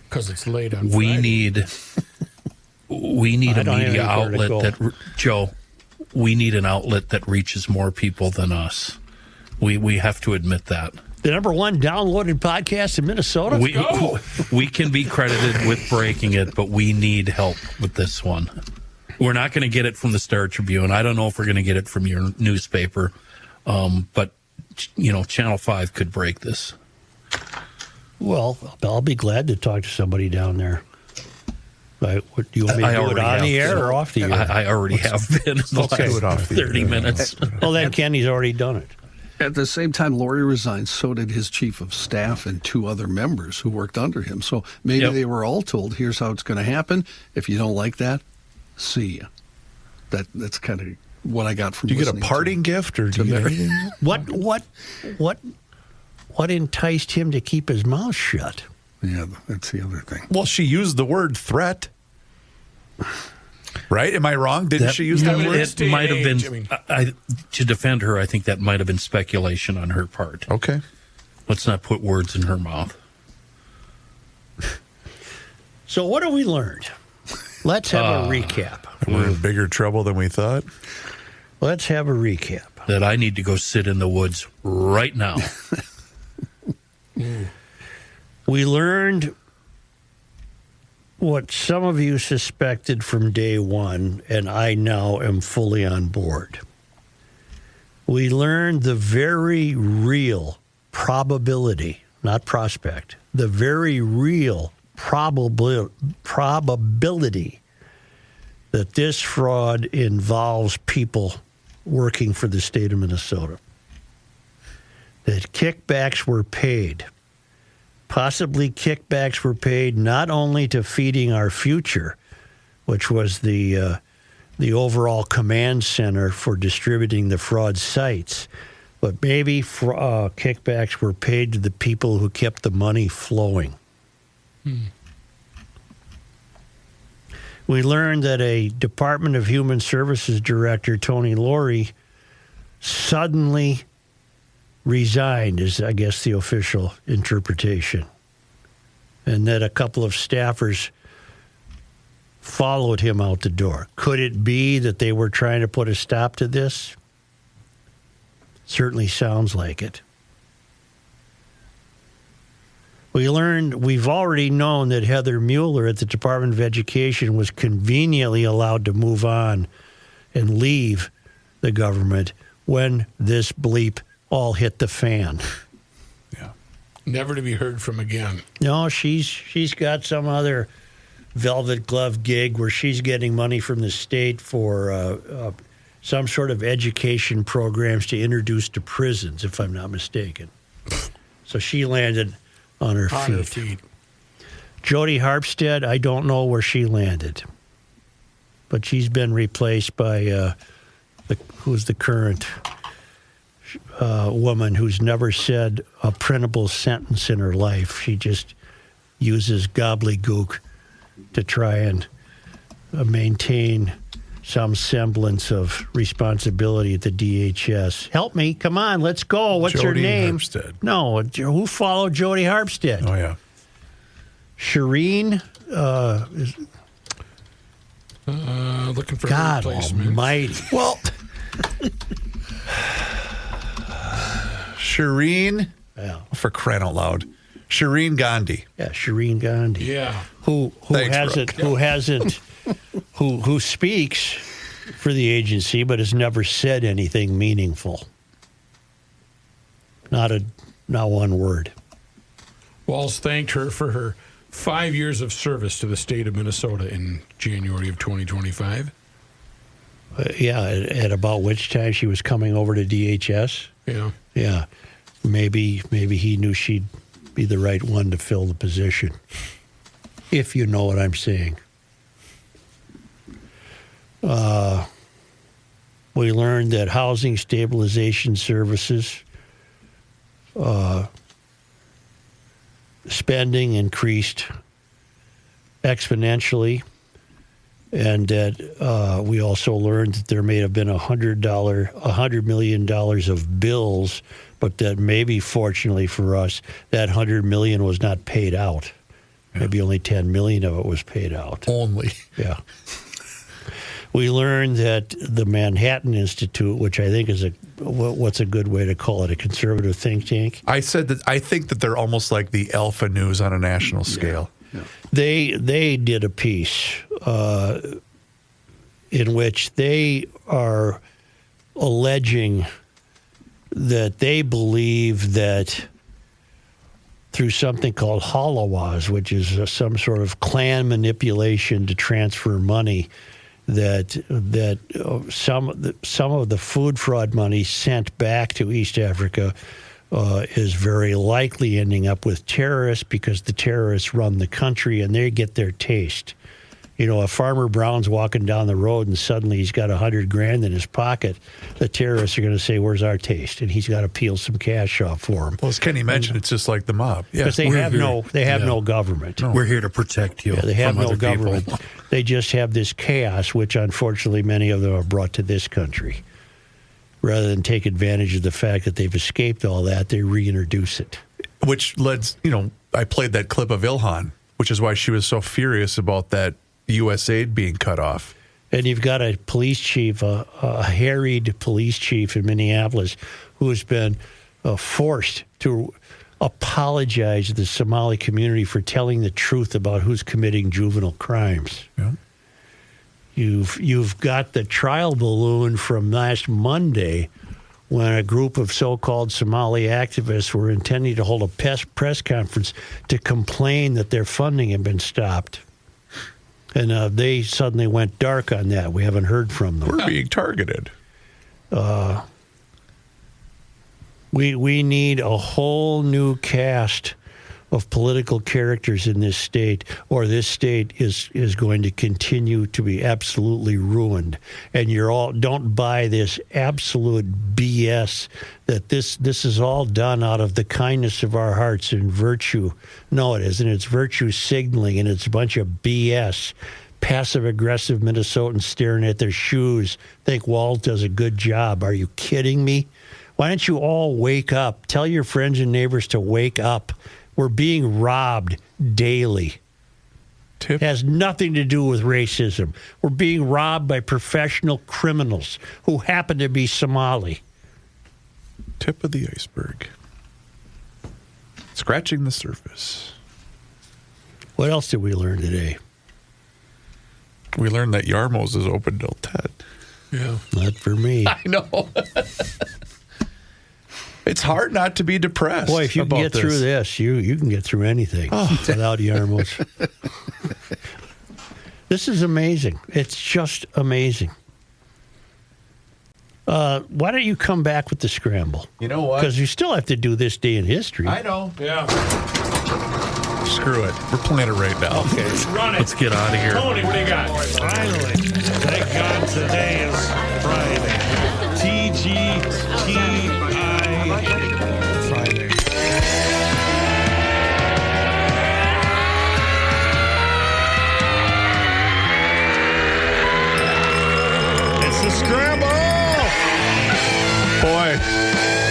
Because it's late on We Friday. need a don't have media anywhere to outlet go. Joe, we need an outlet that reaches more people than us. We have to admit that. The number one downloaded podcast in Minnesota? We can be credited with breaking it, but we need help with this one. We're not going to get it from the Star Tribune. I don't know if we're going to get it from your newspaper, but Channel 5 could break this. Well, I'll be glad to talk to somebody down there. Do you want me to do it on the air or off the air? I already have been in the last 30 minutes. Well, then Kenny's already done it. At the same time, Laurie resigned, so did his chief of staff and 2 other members who worked under him. So maybe they were all told, here's how it's going to happen. If you don't like that, see ya. That's kind of what I got from Do you get a listening parting gift or do you get anything? What enticed him to keep his mouth shut? Yeah, that's the other thing. Well, she used the word threat. Right? Am I wrong? Didn't she use that word? It might have been, to defend her, I think that might have been speculation on her part. Okay. Let's not put words in her mouth. So what have we learned? Let's have a recap. We're in bigger trouble than we thought. Let's have a recap. That I need to go sit in the woods right now. We learned what some of you suspected from day one, and I now am fully on board. We learned the very real probability, not prospect, the very real probability that this fraud involves people working for the state of Minnesota. That kickbacks were paid. Possibly kickbacks were paid not only to Feeding Our Future, which was the overall command center for distributing the fraud sites, but maybe kickbacks were paid to the people who kept the money flowing. We learned that a Department of Human Services director, Tony Laurie, suddenly resigned, is I guess the official interpretation, and that a couple of staffers followed him out the door. Could it be that they were trying to put a stop to this? Certainly sounds like it. We've already known that Heather Mueller at the Department of Education was conveniently allowed to move on and leave the government when this bleep all hit the fan. Yeah. Never to be heard from again. No, she's got some other velvet glove gig where she's getting money from the state for some sort of education programs to introduce to prisons, if I'm not mistaken. So she landed on her feet. Jody Harpstead, I don't know where she landed, but she's been replaced by who's the current woman who's never said a printable sentence in her life. She just uses gobbledygook to try and maintain some semblance of responsibility at the DHS. Help me. Come on, let's go. What's her Jody name? Harpstead. No, who followed Jody Harpstead? Oh, yeah. Shireen? Looking for God a replacement. almighty. Well, Shireen, for crying out loud, Shireen Gandhi. Yeah, Shireen Gandhi. Yeah. Who speaks for the agency but has never said anything meaningful. Not one word. Walls thanked her for her 5 years of service to the state of Minnesota in January of 2025. At about which time she was coming over to DHS. Yeah. Yeah. Maybe he knew she'd be the right one to fill the position. If you know what I'm saying. We learned that housing stabilization services spending increased exponentially, and that we also learned that there may have been $100 million of bills, but that maybe, fortunately for us, that $100 million was not paid out. Yeah. Maybe only $10 million of it was paid out. Only. Yeah. We learned that the Manhattan Institute, which I think is what's a good way to call it, a conservative think tank? I said that I think that they're almost like the Alpha News on a national scale. Yeah. They did a piece in which they are alleging that they believe that through something called halawas, which is some sort of clan manipulation to transfer money, that some of the food fraud money sent back to East Africa is very likely ending up with terrorists, because the terrorists run the country and they get their taste. You know, if Farmer Brown's walking down the road and suddenly he's got $100,000 in his pocket, the terrorists are going to say, "Where's our taste?" And he's got to peel some cash off for him. Well, as Kenny mentioned, it's just like the mob. Because they have no government. No. We're here to protect you. Yeah, they have from no other government. people. They just have this chaos, which unfortunately many of them are brought to this country. Rather than take advantage of the fact that they've escaped all that, they reintroduce it. Which led, I played that clip of Ilhan, which is why she was so furious about that U.S. aid being cut off. And you've got a police chief, a harried police chief in Minneapolis, who has been forced to apologize to the Somali community for telling the truth about who's committing juvenile crimes. Yeah. You've got the trial balloon from last Monday, when a group of so-called Somali activists were intending to hold a press conference to complain that their funding had been stopped. And they suddenly went dark on that. We haven't heard from them. We're being targeted. We need a whole new cast of political characters in this state, or this state is going to continue to be absolutely ruined. And don't buy this absolute BS that this is all done out of the kindness of our hearts and virtue. No, it isn't. It's virtue signaling, and it's a bunch of BS. Passive-aggressive Minnesotans staring at their shoes think Walt does a good job. Are you kidding me? Why don't you all wake up? Tell your friends and neighbors to wake up. We're being robbed daily. It has nothing to do with racism. We're being robbed by professional criminals who happen to be Somali. Tip of the iceberg. Scratching the surface. What else did we learn today? We learned that Yarmos is open till 10. Yeah. Not for me. I know. It's hard not to be depressed. Boy, if you can get through this, you can get through anything without Yarmos. This is amazing. It's just amazing. Why don't you come back with the scramble? You know what? Because you still have to do this day in history. I know. Yeah. Screw it. We're playing it right now. Okay. Run it. Let's get out of here. Tony, what do you got? Finally. Thank God today is Friday. TGTI Friday.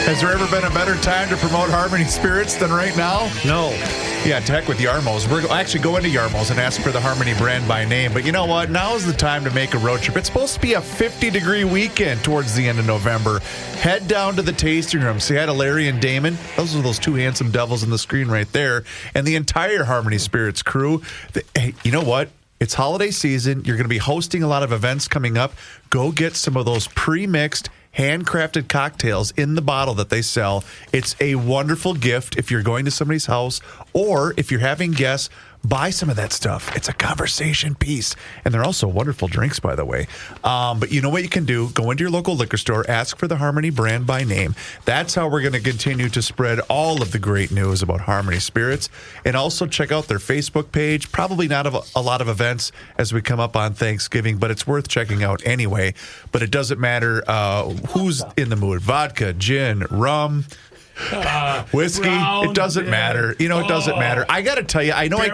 Has there ever been a better time to promote Harmony Spirits than right now? No. Yeah, to heck with Yarmos. We'll actually go into Yarmos and ask for the Harmony brand by name. But you know what? Now is the time to make a road trip. It's supposed to be a 50-degree weekend towards the end of November. Head down to the tasting room. Say hi to Larry and Damon. Those are those two handsome devils on the screen right there. And the entire Harmony Spirits crew. Hey, you know what? It's holiday season. You're going to be hosting a lot of events coming up. Go get some of those pre-mixed, handcrafted cocktails in the bottle that they sell. It's a wonderful gift if you're going to somebody's house or if you're having guests. Buy some of that stuff. It's a conversation piece. And they're also wonderful drinks, by the way. But you know what you can do? Go into your local liquor store, ask for the Harmony brand by name. That's how we're going to continue to spread all of the great news about Harmony Spirits. And also check out their Facebook page. Probably not a lot of events as we come up on Thanksgiving, but it's worth checking out anyway. But it doesn't matter who's in the mood. Vodka, gin, rum, whiskey, brown, it doesn't matter. You know, it doesn't matter. I got to tell you, I know I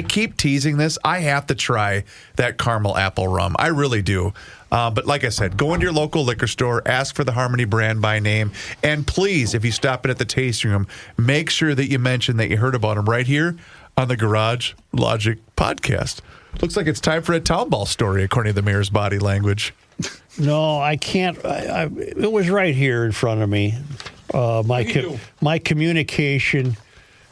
keep teasing this. I have to try that caramel apple rum. I really do. But like I said, go into your local liquor store, ask for the Harmony brand by name, and please, if you stop in at the tasting room, make sure that you mention that you heard about them right here on the Garage Logic podcast. Looks like it's time for a town ball story, according to the mayor's body language. No, I can't. It was right here in front of me. My communication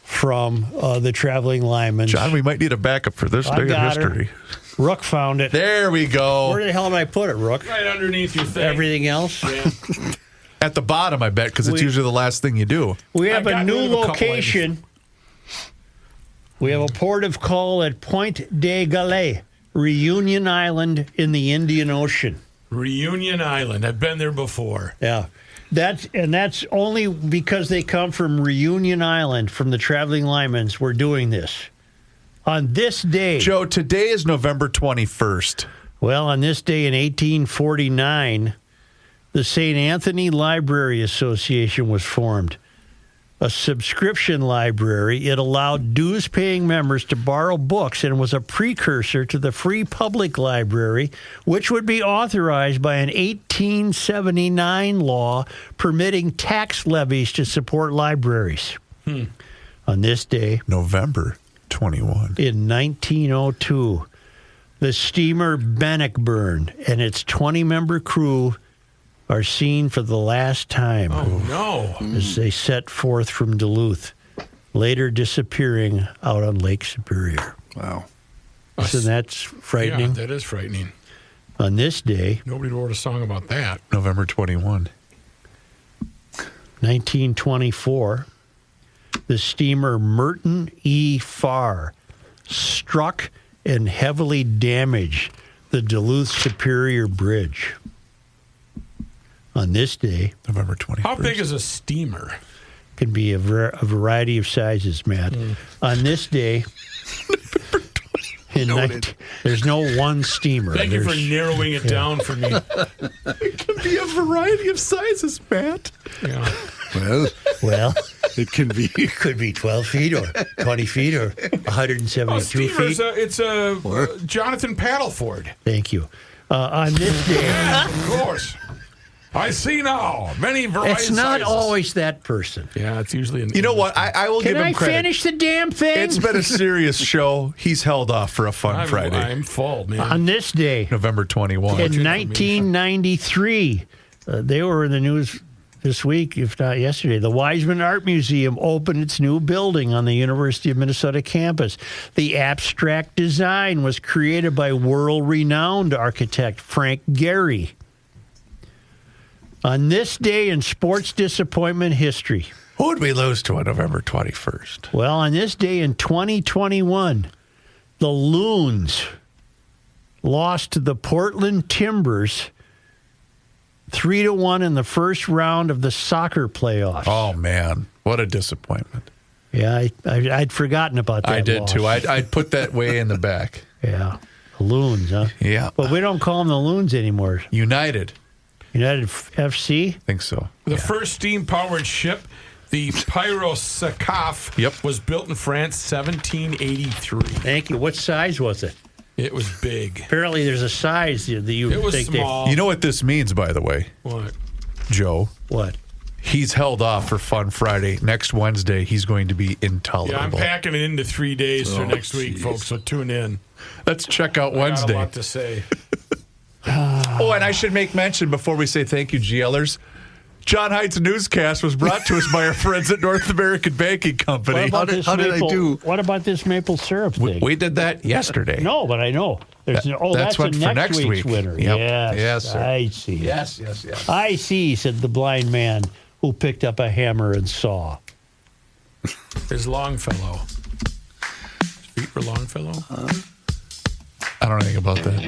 from the traveling lineman. John, we might need a backup for this day of history. Rook found it. There we go. Where the hell did I put it, Rook? Right underneath your thing. Everything else? Yeah. At the bottom, I bet, because it's usually the last thing you do. We have a new location. We have a port of call at Pointe de Galet, Reunion Island in the Indian Ocean. Reunion Island. I've been there before. Yeah. That's only because they come from Reunion Island, from the traveling linemen. We're doing this. On this day... Joe, today is November 21st. Well, on this day in 1849, the St. Anthony Library Association was formed. A subscription library. It allowed dues-paying members to borrow books and was a precursor to the free public library, which would be authorized by an 1879 law permitting tax levies to support libraries. On this day, November 21, in 1902, the steamer Bannockburn and its 20-member crew are seen for the last time. Oh, no. As they set forth from Duluth, later disappearing out on Lake Superior. Wow. So that's frightening. Yeah, that is frightening. On this day... Nobody wrote a song about that. November 21. 1924, the steamer Merton E. Farr struck and heavily damaged the Duluth Superior Bridge. On this day, November 21st. How big is a steamer? Can be a variety of sizes, Matt. On this day, there's no one steamer. Thank you for narrowing it down for me. It can be a variety of sizes, Matt. Yeah. Well, it can be. It could be 12 feet or 20 feet or 172 feet. It's a Jonathan Paddleford. Thank you. On this day, of course. I see now. Many varieties. It's not always that person. Yeah, it's usually. You know what? I will give him credit. Can I finish the damn thing? It's been a serious show. He's held off for a fun Friday. I'm full, man. On this day, November 21. In 1993, they were in the news this week, if not yesterday. The Wiseman Art Museum opened its new building on the University of Minnesota campus. The abstract design was created by world-renowned architect Frank Gehry. On this day in sports disappointment history. Who would we lose to on November 21st? Well, on this day in 2021, the Loons lost to the Portland Timbers 3-1 in the first round of the soccer playoffs. Oh, man. What a disappointment. Yeah, I'd forgotten about that. I did, loss. too. I'd put that way in the back. Yeah. The Loons, huh? Yeah. But we don't call them the Loons anymore. United FC? I think so. The first steam-powered ship, the Pyrosakaf, was built in France 1783. Thank you. What size was it? It was big. Apparently there's a size that you it was think small. You know what this means, by the way? What? Joe. What? He's held off for Fun Friday. Next Wednesday, he's going to be intolerable. Yeah, I'm packing it into 3 days for next week, folks, so tune in. Let's check out Wednesday. I got a lot to say. And I should make mention before we say thank you, GLers. John Heights Newscast was brought to us by our friends at North American Banking Company. How did I do? What about this maple syrup thing? We did that yesterday. No, but I know. That's what for next week's week. winner. Yep. Yes, sir. I see. Yes. I see, said the blind man who picked up a hammer and saw. There's Longfellow. His feet were Longfellow? I don't know anything about that.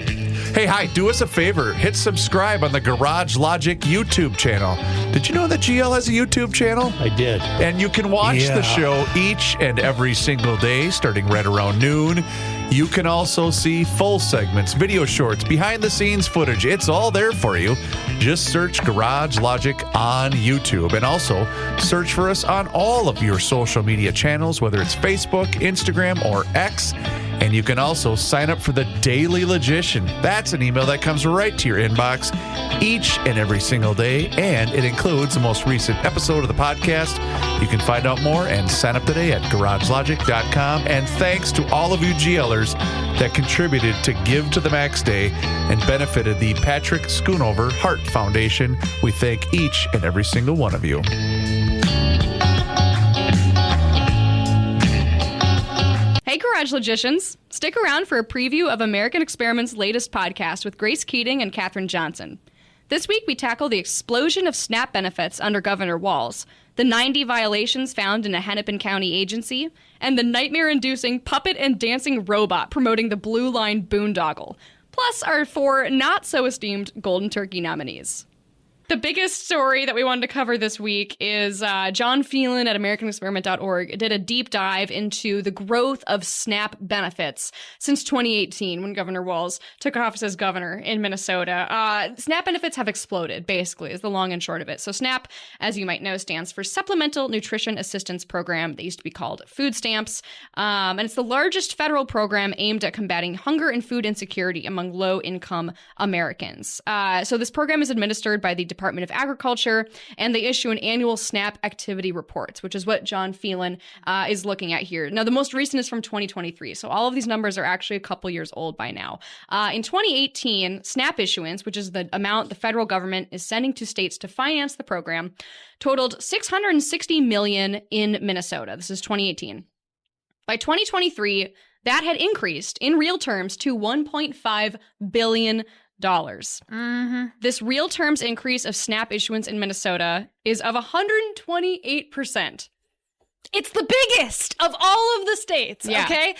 Hey, hi, do us a favor. Hit subscribe on the Garage Logic YouTube channel. Did you know that GL has a YouTube channel? I did. And you can watch the show each and every single day, starting right around noon. You can also see full segments, video shorts, behind-the-scenes footage. It's all there for you. Just search Garage Logic on YouTube. And also search for us on all of your social media channels, whether it's Facebook, Instagram, or X. And you can also sign up for the Daily Logician. That's an email that comes right to your inbox each and every single day, and it includes the most recent episode of the podcast. You can find out more and sign up today at garagelogic.com. And thanks to all of you GLers that contributed to Give to the Max Day and benefited the Patrick Schoonover Heart Foundation. We thank each and every single one of you. Hey, Garage Logicians. Stick around for a preview of American Experiment's latest podcast with Grace Keating and Katherine Johnson. This week, we tackle the explosion of SNAP benefits under Governor Walz, the 90 violations found in a Hennepin County agency, and the nightmare-inducing puppet and dancing robot promoting the Blue Line boondoggle, plus our 4 not-so-esteemed Golden Turkey nominees. The biggest story that we wanted to cover this week is John Phelan at AmericanExperiment.org did a deep dive into the growth of SNAP benefits since 2018 when Governor Walz took office as governor in Minnesota. SNAP benefits have exploded, basically, is the long and short of it. So SNAP, as you might know, stands for Supplemental Nutrition Assistance Program. They used to be called food stamps. And it's the largest federal program aimed at combating hunger and food insecurity among low-income Americans. So this program is administered by the Department of Agriculture, and they issue an annual SNAP activity reports, which is what John Phelan is looking at here. Now, the most recent is from 2023, so all of these numbers are actually a couple years old by now. In 2018, SNAP issuance, which is the amount the federal government is sending to states to finance the program, totaled $660 million in Minnesota. This is 2018. By 2023, that had increased in real terms to $1.5 billion. This real terms increase of SNAP issuance in Minnesota is of 128%. It's the biggest of all of the states, okay?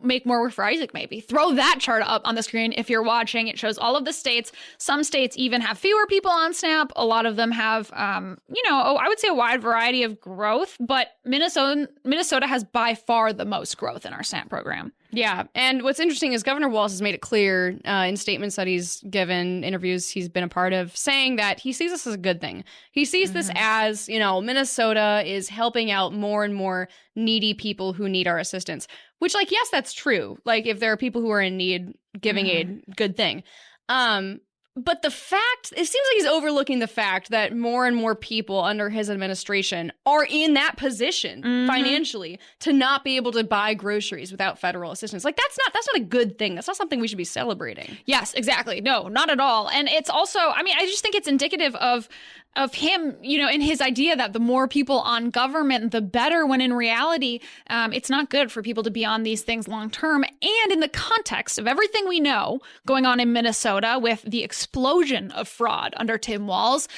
Make more work for Isaac, maybe. Throw that chart up on the screen if you're watching. It shows all of the states. Some states even have fewer people on SNAP. A lot of them have, I would say a wide variety of growth, but Minnesota has by far the most growth in our SNAP program. Yeah, and what's interesting is Governor Walz has made it clear in statements that he's given, interviews he's been a part of, saying that he sees this as a good thing. He sees this as, Minnesota is helping out more and more needy people who need our assistance, which, yes, that's true. If there are people who are in need, giving aid, good thing. But it seems like he's overlooking the fact that more and more people under his administration are in that position financially to not be able to buy groceries without federal assistance. That's not a good thing. That's not something we should be celebrating. Yes, exactly. No, not at all. And it's also, I just think it's indicative of him, in his idea that the more people on government, the better, when in reality, it's not good for people to be on these things long term. And in the context of everything we know going on in Minnesota with the explosion of fraud under Tim Walz,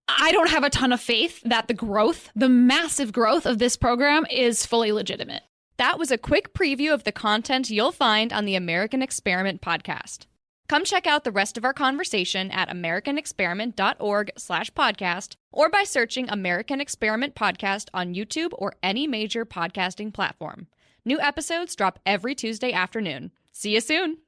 I don't have a ton of faith that the massive growth of this program is fully legitimate. That was a quick preview of the content you'll find on the American Experiment podcast. Come check out the rest of our conversation at americanexperiment.org/podcast or by searching American Experiment Podcast on YouTube or any major podcasting platform. New episodes drop every Tuesday afternoon. See you soon.